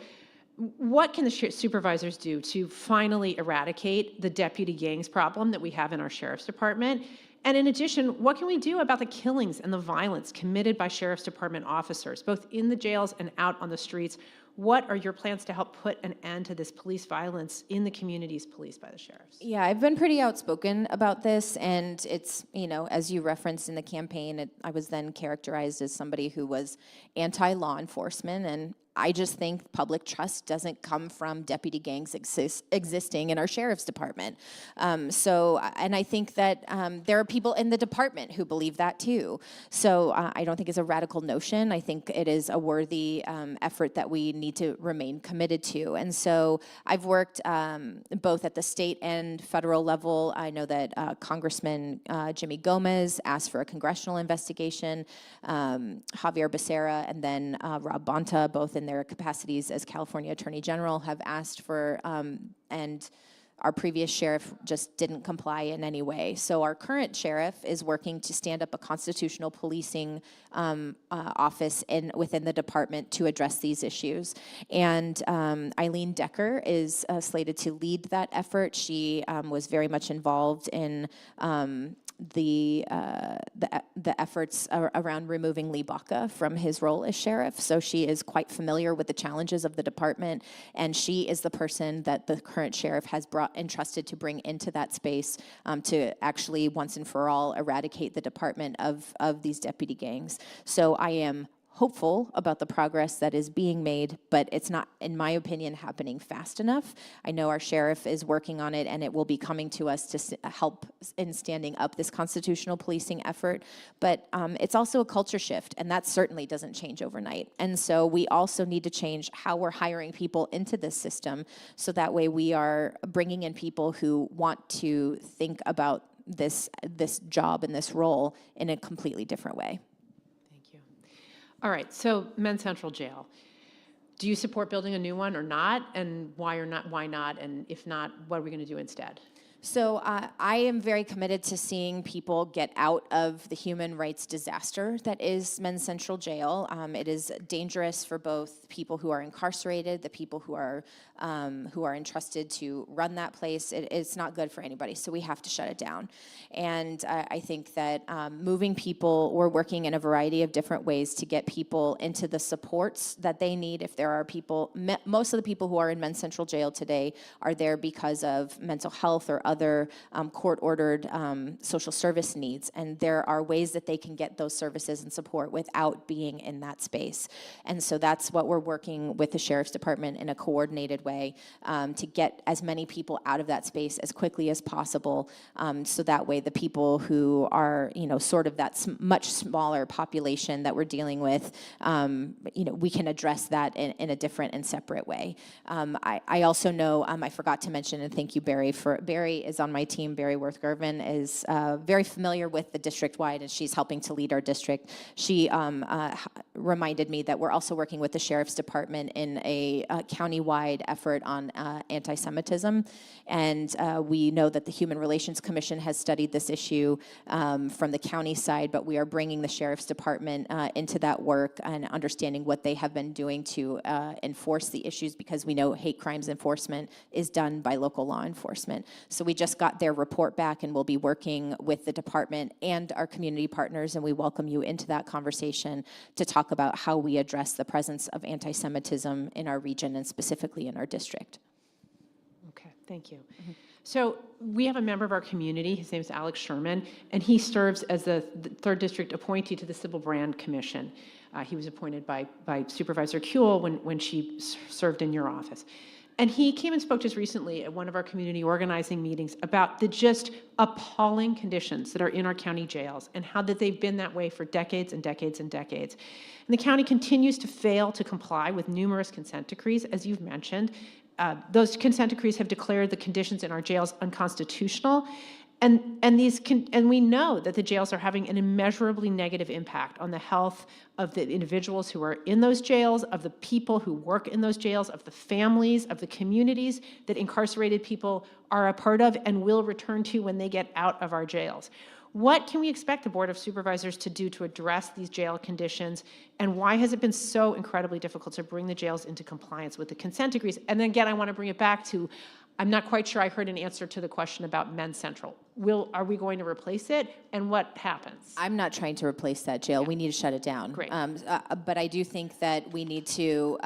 what can the supervisors do to finally eradicate the deputy gangs problem that we have in our sheriff's department? And in addition, what can we do about the killings and the violence committed by sheriff's department officers, both in the jails and out on the streets? What are your plans to help put an end to this police violence in the communities policed by the sheriffs? Yeah, I've been pretty outspoken about this, and it's, as you referenced in the campaign, I was then characterized as somebody who was anti-law enforcement, and I just think public trust doesn't come from deputy gangs existing in our sheriff's department. And I think that there are people in the department who believe that too. So I don't think it's a radical notion. I think it is a worthy effort that we need to remain committed to. And so I've worked both at the state and federal level. I know that Congressman Jimmy Gomez asked for a congressional investigation, Javier Becerra, and then Rob Bonta, both in their capacities as California Attorney General, have asked for, and our previous sheriff just didn't comply in any way. So our current sheriff is working to stand up a constitutional policing office within the department to address these issues. And Eileen Decker is slated to lead that effort. She was very much involved in the efforts around removing Lee Baca from his role as sheriff. So she is quite familiar with the challenges of the department, and she is the person that the current sheriff has entrusted to bring into that space to actually once and for all eradicate the department of these deputy gangs. So I am hopeful about the progress that is being made, but it's not, in my opinion, happening fast enough. I know our sheriff is working on it, and it will be coming to us to help in standing up this constitutional policing effort, but it's also a culture shift, and that certainly doesn't change overnight. And so we also need to change how we're hiring people into this system, so that way we are bringing in people who want to think about this job and this role in a completely different way. All right, so Men's Central Jail. Do you support building a new one or not? And why or not? Why not? And if not, what are we going to do instead? So I am very committed to seeing people get out of the human rights disaster that is Men's Central Jail. It is dangerous for both people who are incarcerated, the people who are entrusted to run that place. It's not good for anybody, so we have to shut it down. And I think that moving people, we're working in a variety of different ways to get people into the supports that they need. If there are people, most of the people who are in Men's Central Jail today are there because of mental health or other court-ordered social service needs, and there are ways that they can get those services and support without being in that space. And so that's what we're working with the Sheriff's Department in a coordinated way to get as many people out of that space as quickly as possible, so that way the people who are, sort of that much smaller population that we're dealing with, we can address that in a different and separate way. I also know, I forgot to mention, and thank you, Barry is on my team. Barry Worth-Gervin is very familiar with the district-wide, and she's helping to lead our district. She reminded me that we're also working with the Sheriff's Department in a county-wide effort on anti-Semitism, and we know that the Human Relations Commission has studied this issue from the county side, but we are bringing the Sheriff's Department into that work and understanding what they have been doing to enforce the issues, because we know hate crimes enforcement is done by local law enforcement. So so we just got their report back, and we'll be working with the department and our community partners, and we welcome you into that conversation to talk about how we address the presence of anti-Semitism in our region and specifically in our district. Okay, thank you. So we have a member of our community, his name is Alex Sherman, and he serves as the 3rd District appointee to the Civil Brand Commission. He was appointed by Supervisor Kuehl when she served in your office. And he came and spoke to us recently at one of our community organizing meetings about the just appalling conditions that are in our county jails and how that they've been that way for decades and decades and decades. And the county continues to fail to comply with numerous consent decrees, as you've mentioned. Those consent decrees have declared the conditions in our jails unconstitutional, and we know that the jails are having an immeasurably negative impact on the health of the individuals who are in those jails, of the people who work in those jails, of the families, of the communities that incarcerated people are a part of and will return to when they get out of our jails. What can we expect the Board of Supervisors to do to address these jail conditions, and why has it been so incredibly difficult to bring the jails into compliance with the consent decrees? And then again, I want to bring it back to, I'm not quite sure I heard an answer to the question about Men's Central. Are we going to replace it, and what happens? I'm not trying to replace that jail. Yeah. We need to shut it down. Great. But I do think that we need to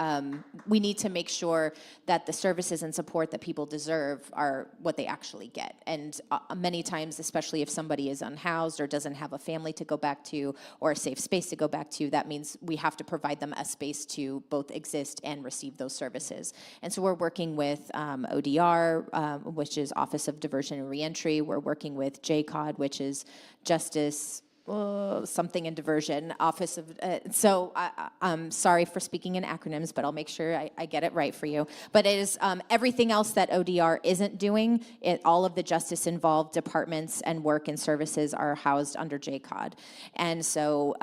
make sure that the services and support that people deserve are what they actually get. And many times, especially if somebody is unhoused or doesn't have a family to go back to or a safe space to go back to, that means we have to provide them a space to both exist and receive those services. And so we're working with ODR, which is Office of Diversion and Reentry. We're working with JCOD, which is Justice something and Diversion Office of. So I'm sorry for speaking in acronyms, but I'll make sure I get it right for you. But it is everything else that ODR isn't doing. All of the justice-involved departments and work and services are housed under JCOD, and so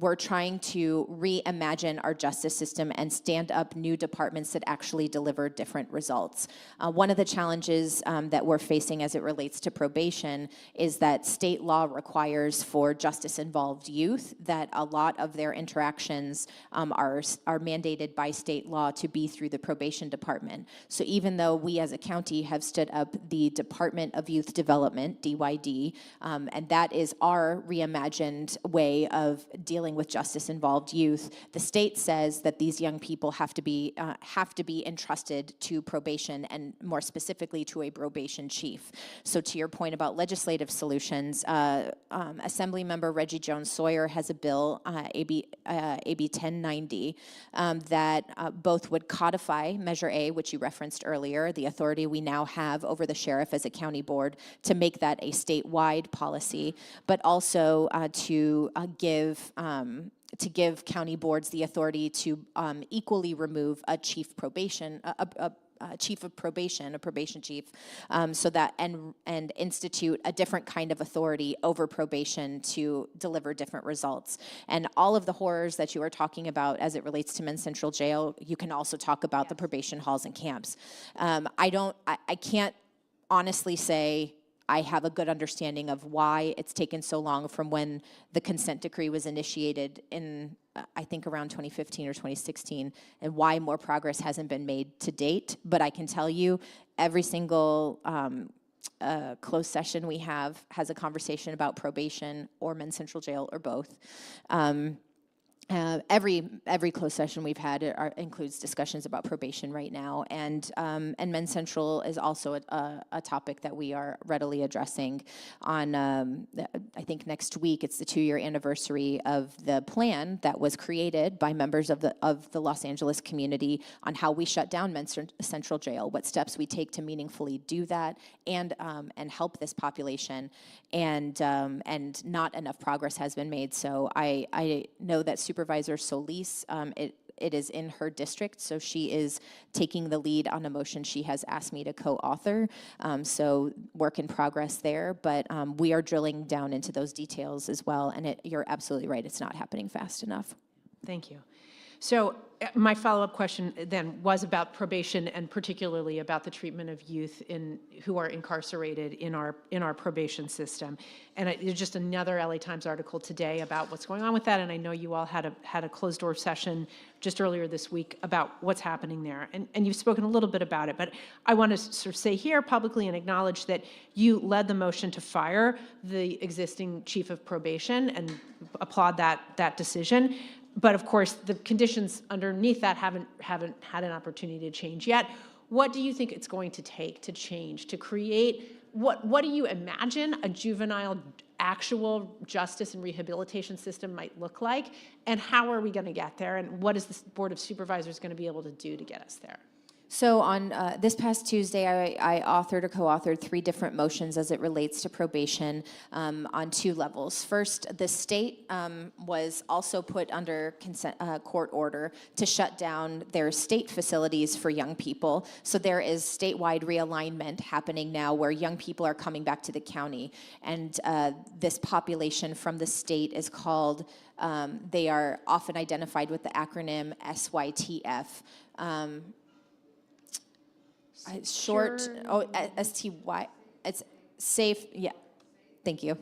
we're trying to reimagine our justice system and stand up new departments that actually deliver different results. One of the challenges that we're facing as it relates to probation is that state law requires for justice-involved youth that a lot of their interactions are mandated by state law to be through the probation department. So even though we as a county have stood up the Department of Youth Development, DYD, and that is our reimagined way of dealing with justice-involved youth, the state says that these young people have to be entrusted to probation, and more specifically to a probation chief. So to your point about legislative solutions, Assemblymember Reggie Jones Sawyer has a bill, AB 1090, that both would codify Measure A, which you referenced earlier, the authority we now have over the sheriff as a county board to make that a statewide policy, but also to give county boards the authority to equally remove a chief of probation, a probation chief, so that and institute a different kind of authority over probation to deliver different results. And all of the horrors that you are talking about as it relates to Men's Central Jail, you can also talk about the probation halls and camps. I can't honestly say I have a good understanding of why it's taken so long from when the consent decree was initiated in, I think, around 2015 or 2016, and why more progress hasn't been made to date. But I can tell you, every single closed session we have has a conversation about probation or Men's Central Jail or both. Every closed session we've had includes discussions about probation right now, and Men's Central is also a topic that we are readily addressing. On I think next week it's the 2-year anniversary of the plan that was created by members of the Los Angeles community on how we shut down Men's Central Jail, what steps we take to meaningfully do that, and help this population, and not enough progress has been made. So I know that Supervisor Solis, it is in her district, so she is taking the lead on a motion she has asked me to co-author. So work in progress there, but we are drilling down into those details as well, and you're absolutely right, it's not happening fast enough. Thank you. So my follow-up question then was about probation and particularly about the treatment of youth who are incarcerated in our probation system. And there's just another LA Times article today about what's going on with that. And I know you all had a closed-door session just earlier this week about what's happening there. And you've spoken a little bit about it, but I want to sort of say here publicly and acknowledge that you led the motion to fire the existing chief of probation and applaud that decision. But of course, the conditions underneath that haven't had an opportunity to change yet. What do you think it's going to take to change, to create, what do you imagine a juvenile actual justice and rehabilitation system might look like? And how are we going to get there? And what is the Board of Supervisors going to be able to do to get us there? So on this past Tuesday, I authored or co-authored 3 different motions as it relates to probation on 2 levels. First, the state was also put under court order to shut down their state facilities for young people. So there is statewide realignment happening now where young people are coming back to the county. And this population from the state is called, they are often identified with the acronym SYTF. Short, STY, it's safe, yeah, thank you.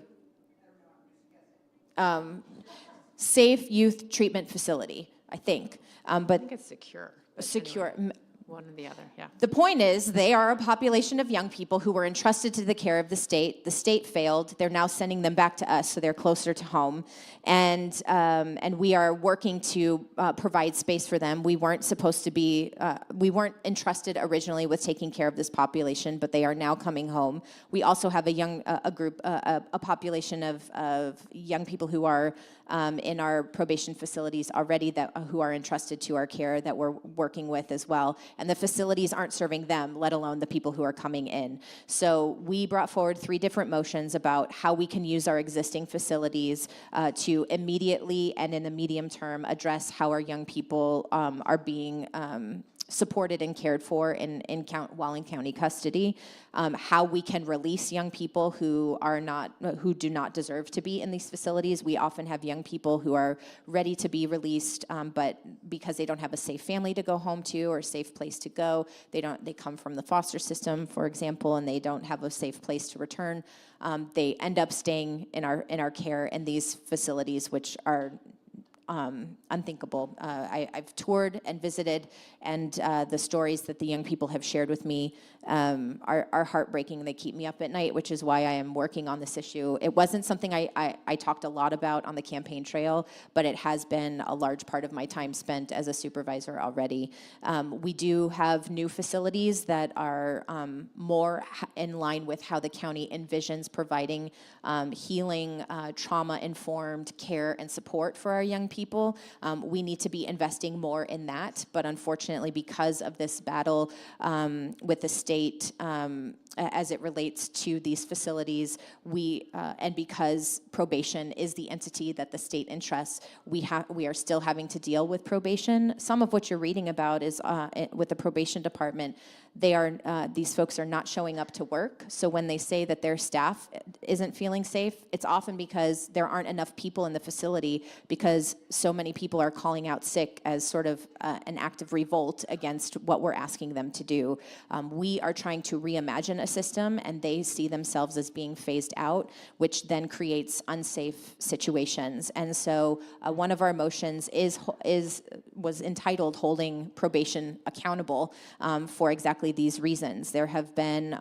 Safe Youth Treatment Facility, I think. I think it's secure. Secure. Anyway, one or the other, yeah. The point is, they are a population of young people who were entrusted to the care of the state. The state failed. They're now sending them back to us, so they're closer to home. And we are working to provide space for them. We weren't supposed to be, we weren't entrusted originally with taking care of this population, but they are now coming home. We also have a population of young people who are in our probation facilities already who are entrusted to our care that we're working with as well. And the facilities aren't serving them, let alone the people who are coming in. So we brought forward 3 different motions about how we can use our existing facilities to immediately and in the medium term address how our young people are being supported and cared for while in county custody, how we can release young people who do not deserve to be in these facilities. We often have young people who are ready to be released, but because they don't have a safe family to go home to or a safe place to go, they come from the foster system, for example, and they don't have a safe place to return. They end up staying in our care in these facilities, which are unthinkable. I've toured and visited, and the stories that the young people have shared with me are heartbreaking. They keep me up at night, which is why I am working on this issue. It wasn't something I talked a lot about on the campaign trail, but it has been a large part of my time spent as a supervisor already. We do have new facilities that are more in line with how the county envisions providing healing, trauma-informed care and support for our young people. We need to be investing more in that, but unfortunately, because of this battle with the state as it relates to these facilities, and because probation is the entity that the state entrusts, we are still having to deal with probation. Some of what you're reading about is with the probation department. These folks are not showing up to work. So when they say that their staff isn't feeling safe, it's often because there aren't enough people in the facility because so many people are calling out sick as sort of an act of revolt against what we're asking them to do. We are trying to reimagine a system, and they see themselves as being phased out, which then creates unsafe situations. And so one of our motions was entitled "Holding Probation Accountable" for exactly these reasons. There have been,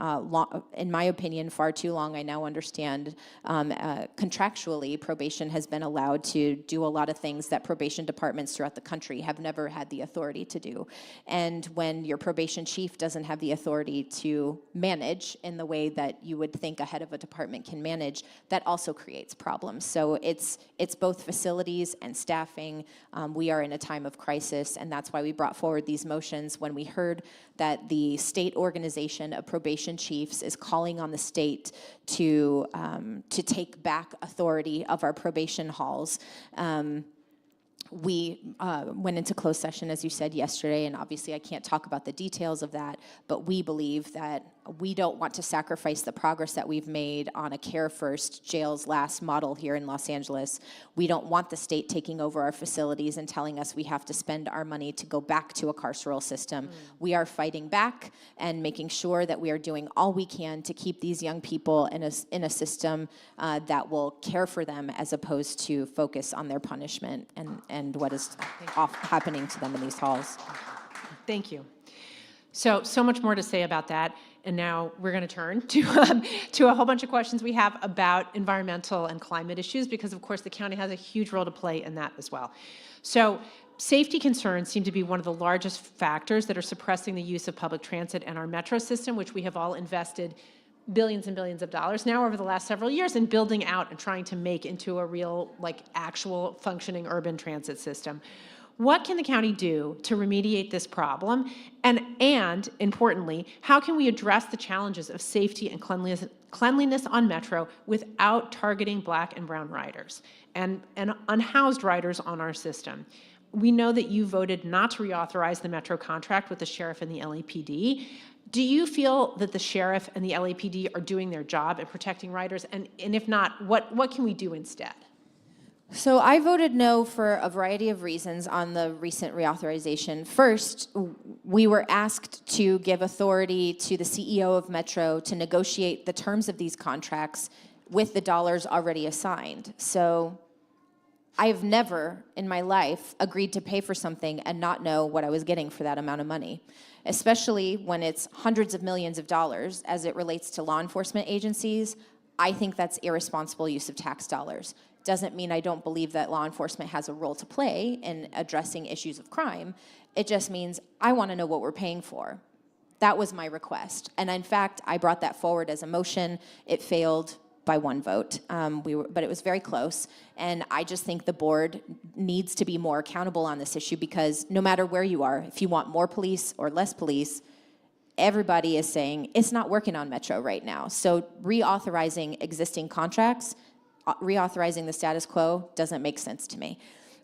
in my opinion, far too long. I now understand contractually, probation has been allowed to do a lot of things that probation departments throughout the country have never had the authority to do. And when your probation chief doesn't have the authority to manage in the way that you would think a head of a department can manage, that also creates problems. So it's both facilities and staffing. We are in a time of crisis, and that's why we brought forward these motions when we heard that the state organization of probation chiefs is calling on the state to take back authority of our probation halls. We went into closed session, as you said yesterday, and obviously I can't talk about the details of that, but we believe that we don't want to sacrifice the progress that we've made on a Care First Jails Last model here in Los Angeles. We don't want the state taking over our facilities and telling us we have to spend our money to go back to a carceral system. We are fighting back and making sure that we are doing all we can to keep these young people in a system that will care for them as opposed to focus on their punishment and what is happening to them in these halls. Thank you. So much more to say about that. And now we're going to turn to a whole bunch of questions we have about environmental and climate issues, because of course the county has a huge role to play in that as well. So safety concerns seem to be one of the largest factors that are suppressing the use of public transit and our metro system, which we have all invested billions and billions of dollars now over the last several years in building out and trying to make into a real, actual functioning urban transit system. What can the county do to remediate this problem? And importantly, how can we address the challenges of safety and cleanliness on Metro without targeting Black and brown riders and unhoused riders on our system? We know that you voted not to reauthorize the Metro contract with the sheriff and the LAPD. Do you feel that the sheriff and the LAPD are doing their job at protecting riders? And if not, what can we do instead? So I voted no for a variety of reasons on the recent reauthorization. First, we were asked to give authority to the CEO of Metro to negotiate the terms of these contracts with the dollars already assigned. So I have never in my life agreed to pay for something and not know what I was getting for that amount of money, especially when it's hundreds of millions of dollars as it relates to law enforcement agencies. I think that's irresponsible use of tax dollars. Doesn't mean I don't believe that law enforcement has a role to play in addressing issues of crime. It just means I want to know what we're paying for. That was my request. And in fact, I brought that forward as a motion. It failed by one vote, but it was very close. And I just think the board needs to be more accountable on this issue, because no matter where you are, if you want more police or less police, everybody is saying it's not working on Metro right now. So reauthorizing existing contracts, reauthorizing the status quo doesn't make sense to me.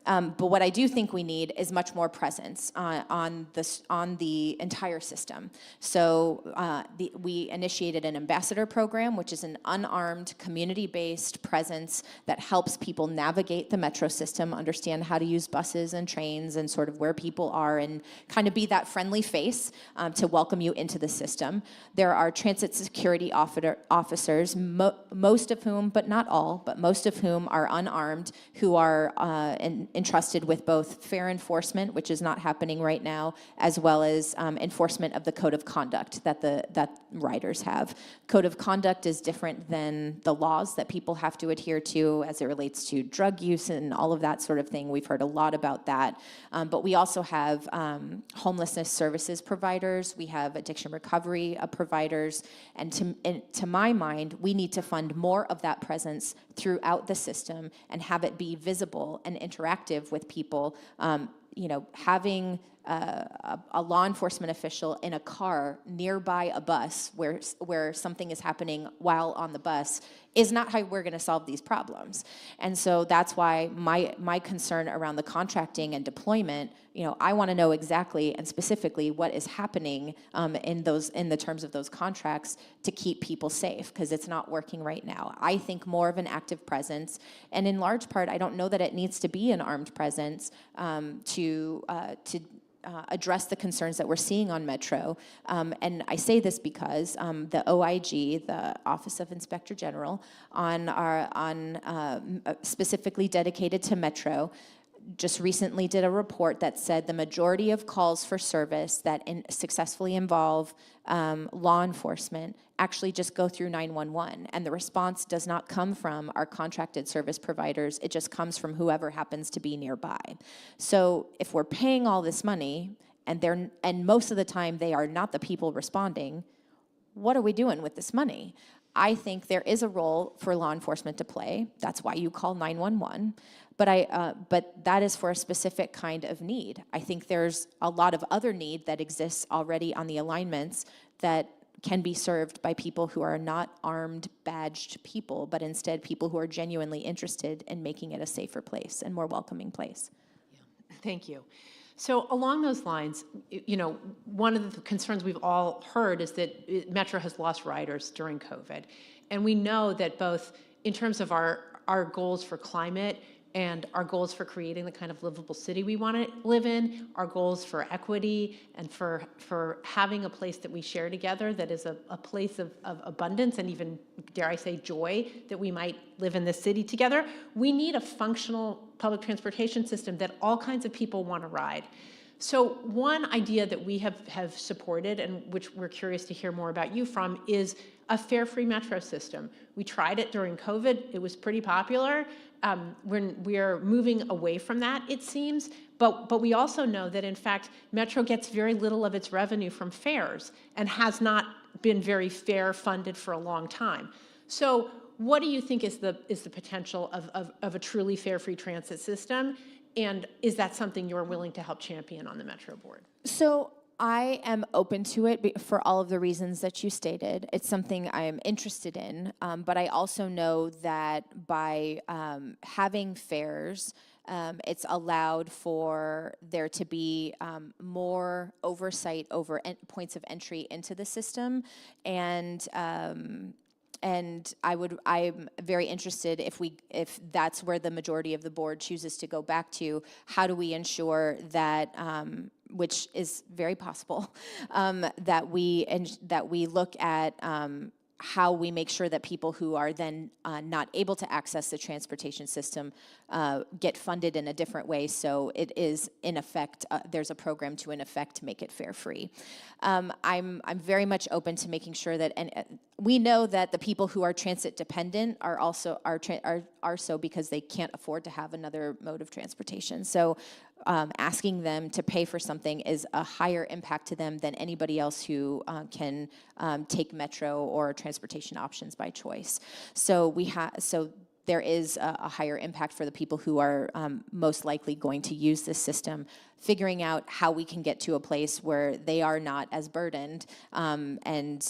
But what I do think we need is much more presence on the entire system. So we initiated an ambassador program, which is an unarmed, community-based presence that helps people navigate the metro system, understand how to use buses and trains and sort of where people are, and kind of be that friendly face to welcome you into the system. There are transit security officers, most of whom, but not all, but most of whom are unarmed, who are entrusted with both fair enforcement, which is not happening right now, as well as enforcement of the code of conduct that riders have. Code of conduct is different than the laws that people have to adhere to as it relates to drug use and all of that sort of thing. We've heard a lot about that. But we also have homelessness services providers. We have addiction recovery providers. And to my mind, we need to fund more of that presence throughout the system and have it be visible and interactive with people. Having a law enforcement official in a car nearby a bus where something is happening while on the bus is not how we're going to solve these problems. And so that's why my concern around the contracting and deployment, I want to know exactly and specifically what is happening in the terms of those contracts to keep people safe, because it's not working right now. I think more of an active presence, and in large part, I don't know that it needs to be an armed presence to address the concerns that we're seeing on Metro. And I say this because the OIG, the Office of Inspector General, specifically dedicated to Metro, just recently did a report that said the majority of calls for service that successfully involve law enforcement actually just go through 911, and the response does not come from our contracted service providers. It just comes from whoever happens to be nearby. So if we're paying all this money and most of the time they are not the people responding, what are we doing with this money? I think there is a role for law enforcement to play. That's why you call 911. But that is for a specific kind of need. I think there's a lot of other need that exists already on the alignments that can be served by people who are not armed, badged people, but instead people who are genuinely interested in making it a safer place and more welcoming place. Yeah. Thank you. So along those lines, one of the concerns we've all heard is that Metro has lost riders during COVID. And we know that both in terms of our goals for climate and our goals for creating the kind of livable city we want to live in, our goals for equity and for having a place that we share together that is a place of abundance and even, dare I say, joy that we might live in this city together, we need a functional public transportation system that all kinds of people want to ride. So one idea that we have supported, and which we're curious to hear more about you from, is a fare-free metro system. We tried it during COVID. It was pretty popular. We're moving away from that, it seems. But we also know that, in fact, Metro gets very little of its revenue from fares and has not been very fare funded for a long time. So what do you think is the potential of a truly fare-free transit system? And is that something you're willing to help champion on the Metro board? So I am open to it for all of the reasons that you stated. It's something I am interested in, but I also know that by having fares, it's allowed for there to be more oversight over points of entry into the system, and I'm very interested if that's where the majority of the board chooses to go back to, how do we ensure that, which is very possible, that we look at how we make sure that people who are then not able to access the transportation system get funded in a different way, so it is in effect, there's a program to in effect make it fare free. I'm very much open to making sure that, and we know that the people who are transit dependent are also are so because they can't afford to have another mode of transportation. So asking them to pay for something is a higher impact to them than anybody else who can take Metro or transportation options by choice. So there is a higher impact for the people who are most likely going to use this system. Figuring out how we can get to a place where they are not as burdened, and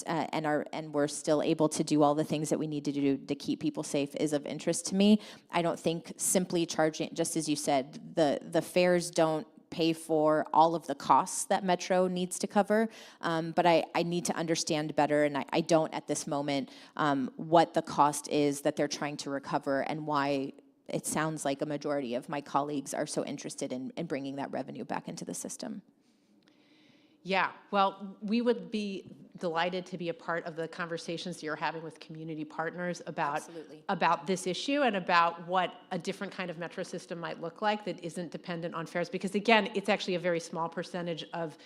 we're still able to do all the things that we need to do to keep people safe is of interest to me. I don't think simply charging, just as you said, the fares don't pay for all of the costs that Metro needs to cover, but I need to understand better, and I don't at this moment, what the cost is that they're trying to recover and why it sounds like a majority of my colleagues are so interested in bringing that revenue back into the system. Yeah, well, we would be delighted to be a part of the conversations that you're having with community partners about this issue and about what a different kind of metro system might look like that isn't dependent on fares. Because again, it's actually a very small percentage of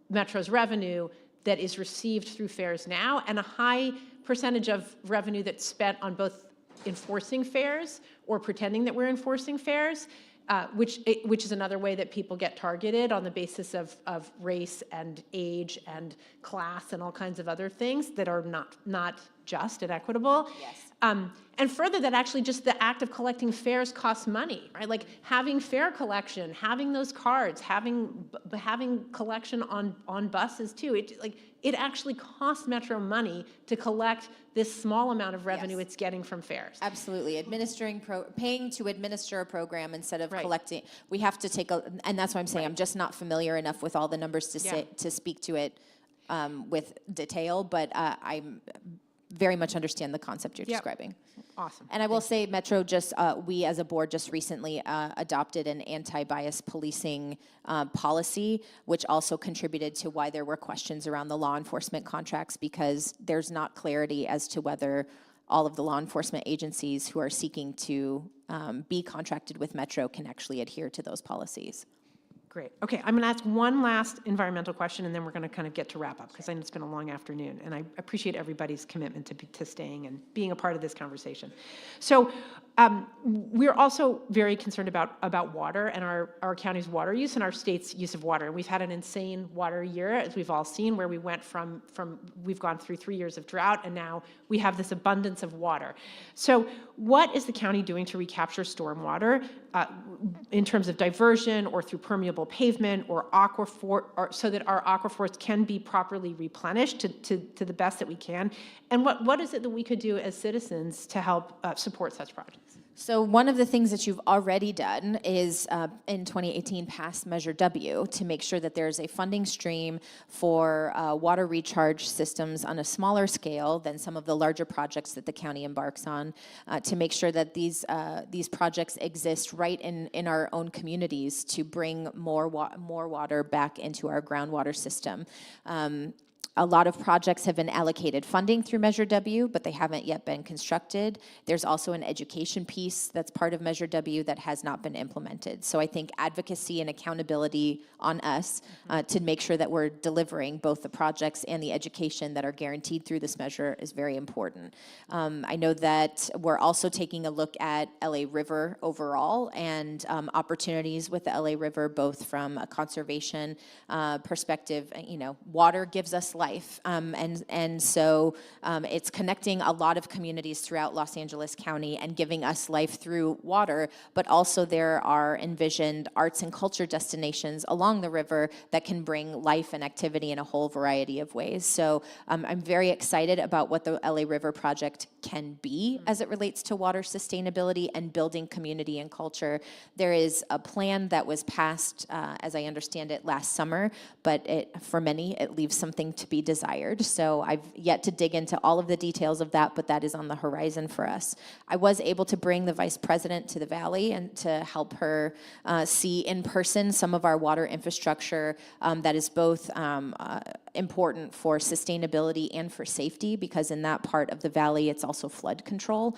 Metro's revenue that is received through fares now, and a high percentage of revenue that's spent on both enforcing fares or pretending that we're enforcing fares, which is another way that people get targeted on the basis of race and age and class and all kinds of other things that are not just and equitable. Yes. And further, that actually just the act of collecting fares costs money, right? Like having fare collection, having those cards, having collection on buses too. It actually costs Metro money to collect this small amount of revenue it's getting from fares. Absolutely, paying to administer a program instead of Right. collecting. We have to take and that's why I'm saying I'm just not familiar enough with all the numbers to speak to it with detail, but I very much understand the concept you're describing. Awesome. And I will say Metro we as a board just recently adopted an anti-bias policing policy, which also contributed to why there were questions around the law enforcement contracts, because there's not clarity as to whether all of the law enforcement agencies who are seeking to be contracted with Metro can actually adhere to those policies. Great. Okay, I'm going to ask one last environmental question, and then we're going to kind of get to wrap up, because I know it's been a long afternoon, and I appreciate everybody's commitment to staying and being a part of this conversation. So we're also very concerned about water and our county's water use and our state's use of water. And we've had an insane water year, as we've all seen, where we went we've gone through 3 years of drought, and now we have this abundance of water. So what is the county doing to recapture stormwater in terms of diversion or through permeable pavement or so that our aquifers can be properly replenished to the best that we can? And what is it that we could do as citizens to help support such projects? So one of the things that you've already done is in 2018 pass Measure W to make sure that there's a funding stream for water recharge systems on a smaller scale than some of the larger projects that the county embarks on, to make sure that these projects exist right in our own communities to bring more water back into our groundwater system. A lot of projects have been allocated funding through Measure W, but they haven't yet been constructed. There's also an education piece that's part of Measure W that has not been implemented. So I think advocacy and accountability on us to make sure that we're delivering both the projects and the education that are guaranteed through this measure is very important. I know that we're also taking a look at LA River overall and opportunities with the LA River, both from a conservation perspective. You know, water gives us life. And so it's connecting a lot of communities throughout Los Angeles County and giving us life through water, but also there are envisioned arts and culture destinations along the river that can bring life and activity in a whole variety of ways. So I'm very excited about what the LA River project can be as it relates to water sustainability and building community and culture. There is a plan that was passed, as I understand it, last summer, but for many, it leaves something to be desired. So I've yet to dig into all of the details of that, but that is on the horizon for us. I was able to bring the vice president to the Valley and to help her see in person some of our water infrastructure that is both important for sustainability and for safety, because in that part of the Valley, it's also flood control.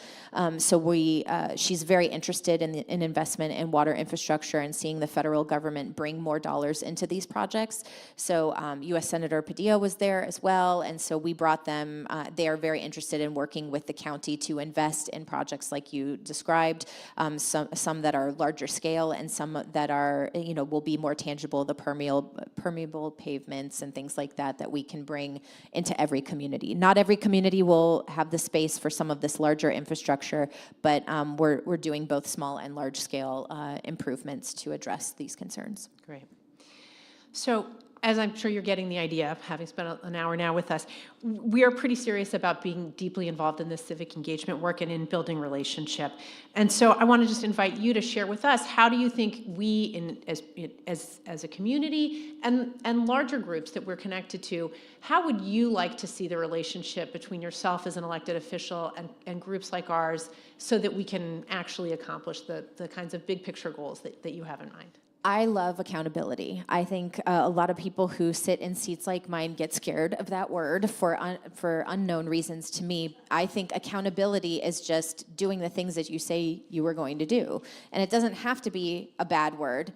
She's very interested in investment in water infrastructure and seeing the federal government bring more dollars into these projects. So U.S. Senator Padilla was there as well, and so we brought them. They are very interested in working with the county to invest in projects like you described, some that are larger scale and some that are, will be more tangible, the permeable pavements and things like that we can bring into every community. Not every community will have the space for some of this larger infrastructure, but we're doing both small and large scale improvements to address these concerns. Great. So, as I'm sure you're getting the idea, having spent an hour now with us, we are pretty serious about being deeply involved in this civic engagement work and in building relationship. And so I want to just invite you to share with us, how do you think we, as a community and larger groups that we're connected to, how would you like to see the relationship between yourself as an elected official and groups like ours so that we can actually accomplish the kinds of big picture goals that you have in mind? I love accountability. I think a lot of people who sit in seats like mine get scared of that word for unknown reasons to me. I think accountability is just doing the things that you say you were going to do. And it doesn't have to be a bad word.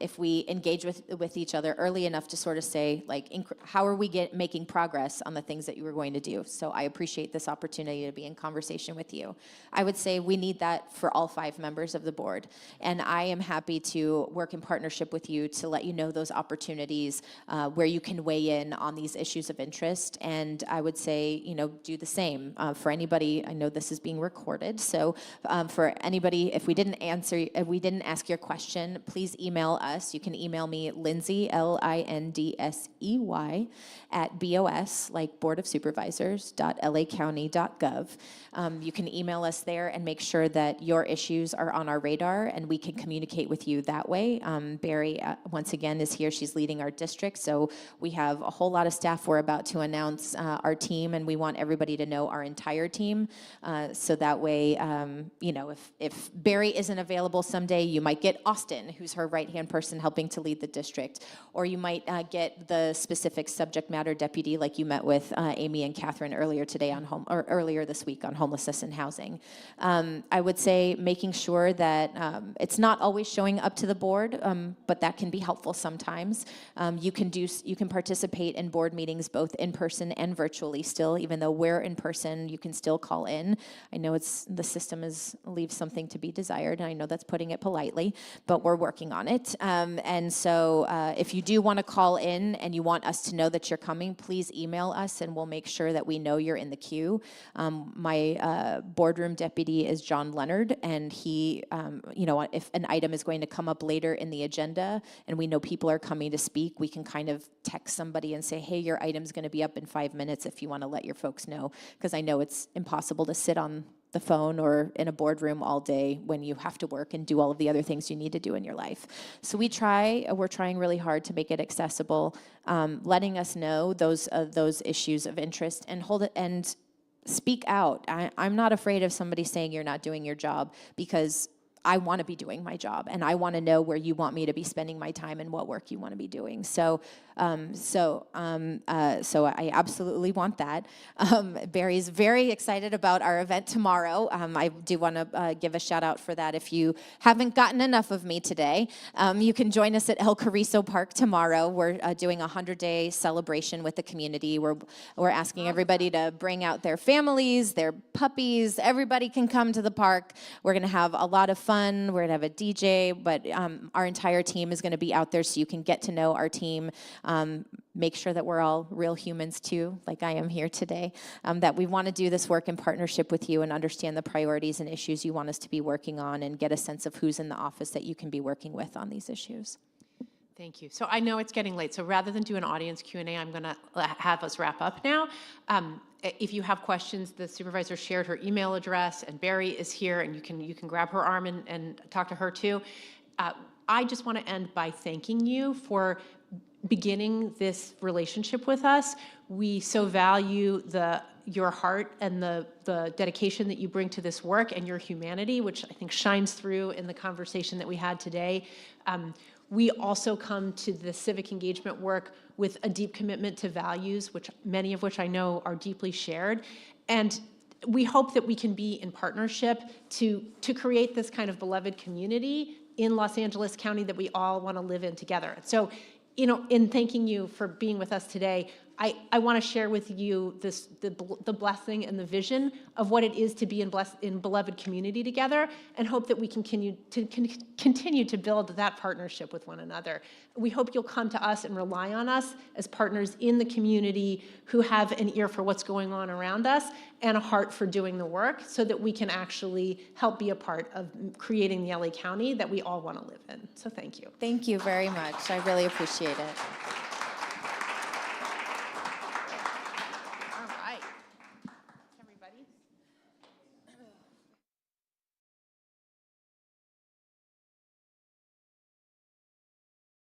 If we engage with each other early enough to sort of say, like, how are we making progress on the things that you were going to do? So I appreciate this opportunity to be in conversation with you. I would say we need that for all 5 members of the board. And I am happy to work in partnership with you to let you know those opportunities where you can weigh in on these issues of interest. And I would say, do the same. For anybody, I know this is being recorded, so for anybody, if we didn't ask your question, please email us. You can email me, Lindsey, LINDSEY, at BOS, like Board of Supervisors, .lacounty.gov. You can email us there and make sure that your issues are on our radar, and we can communicate with you that way. Barry, once again, is here. She's leading our district, so we have a whole lot of staff. We're about to announce our team, and we want everybody to know our entire team, so that way, if Barry isn't available someday, you might get Austin, who's her right-hand person helping to lead the district, or you might get the specific subject matter deputy like you met with Amy and Catherine earlier today earlier this week on homelessness and housing. I would say making sure that it's not always showing up to the board, but that can be helpful sometimes. You can participate in board meetings both in person and virtually still, even though we're in person, you can still call in. I know the system leaves something to be desired, and I know that's putting it politely, but we're working on it. And so if you do want to call in and you want us to know that you're coming, please email us and we'll make sure that we know you're in the queue. My boardroom deputy is John Leonard, and he, if an item is going to come up later in the agenda and we know people are coming to speak, we can kind of text somebody and say, hey, your item's going to be up in 5 minutes if you want to let your folks know, because I know it's impossible to sit on the phone or in a boardroom all day when you have to work and do all of the other things you need to do in your life. So we're trying really hard to make it accessible, letting us know those issues of interest and hold it and speak out. I'm not afraid of somebody saying you're not doing your job, because I want to be doing my job, and I want to know where you want me to be spending my time and what work you want to be doing. So I absolutely want that. Barry's very excited about our event tomorrow. I do want to give a shout out for that. If you haven't gotten enough of me today, you can join us at El Carrizo Park tomorrow. We're doing a 100-day celebration with the community. We're asking everybody to bring out their families, their puppies. Everybody can come to the park. We're going to have a lot of fun. We're going to have a DJ, but our entire team is going to be out there, so you can get to know our team. Make sure that we're all real humans too, like I am here today, that we want to do this work in partnership with you and understand the priorities and issues you want us to be working on, and get a sense of who's in the office that you can be working with on these issues. Thank you. So I know it's getting late, so rather than do an audience Q&A, I'm going to have us wrap up now. If you have questions, the supervisor shared her email address, and Barry is here, and you can grab her arm and talk to her too. I just want to end by thanking you for beginning this relationship with us. We so value your heart and the dedication that you bring to this work, and your humanity, which I think shines through in the conversation that we had today. We also come to the civic engagement work with a deep commitment to values, many of which I know are deeply shared. And we hope that we can be in partnership to create this kind of beloved community in Los Angeles County that we all want to live in together. So, in thanking you for being with us today, I want to share with you the blessing and the vision of what it is to be in beloved community together, and hope that we can continue to build that partnership with one another. We hope you'll come to us and rely on us as partners in the community who have an ear for what's going on around us and a heart for doing the work, so that we can actually help be a part of creating the LA County that we all want to live in. So thank you. Thank you very much. I really appreciate it.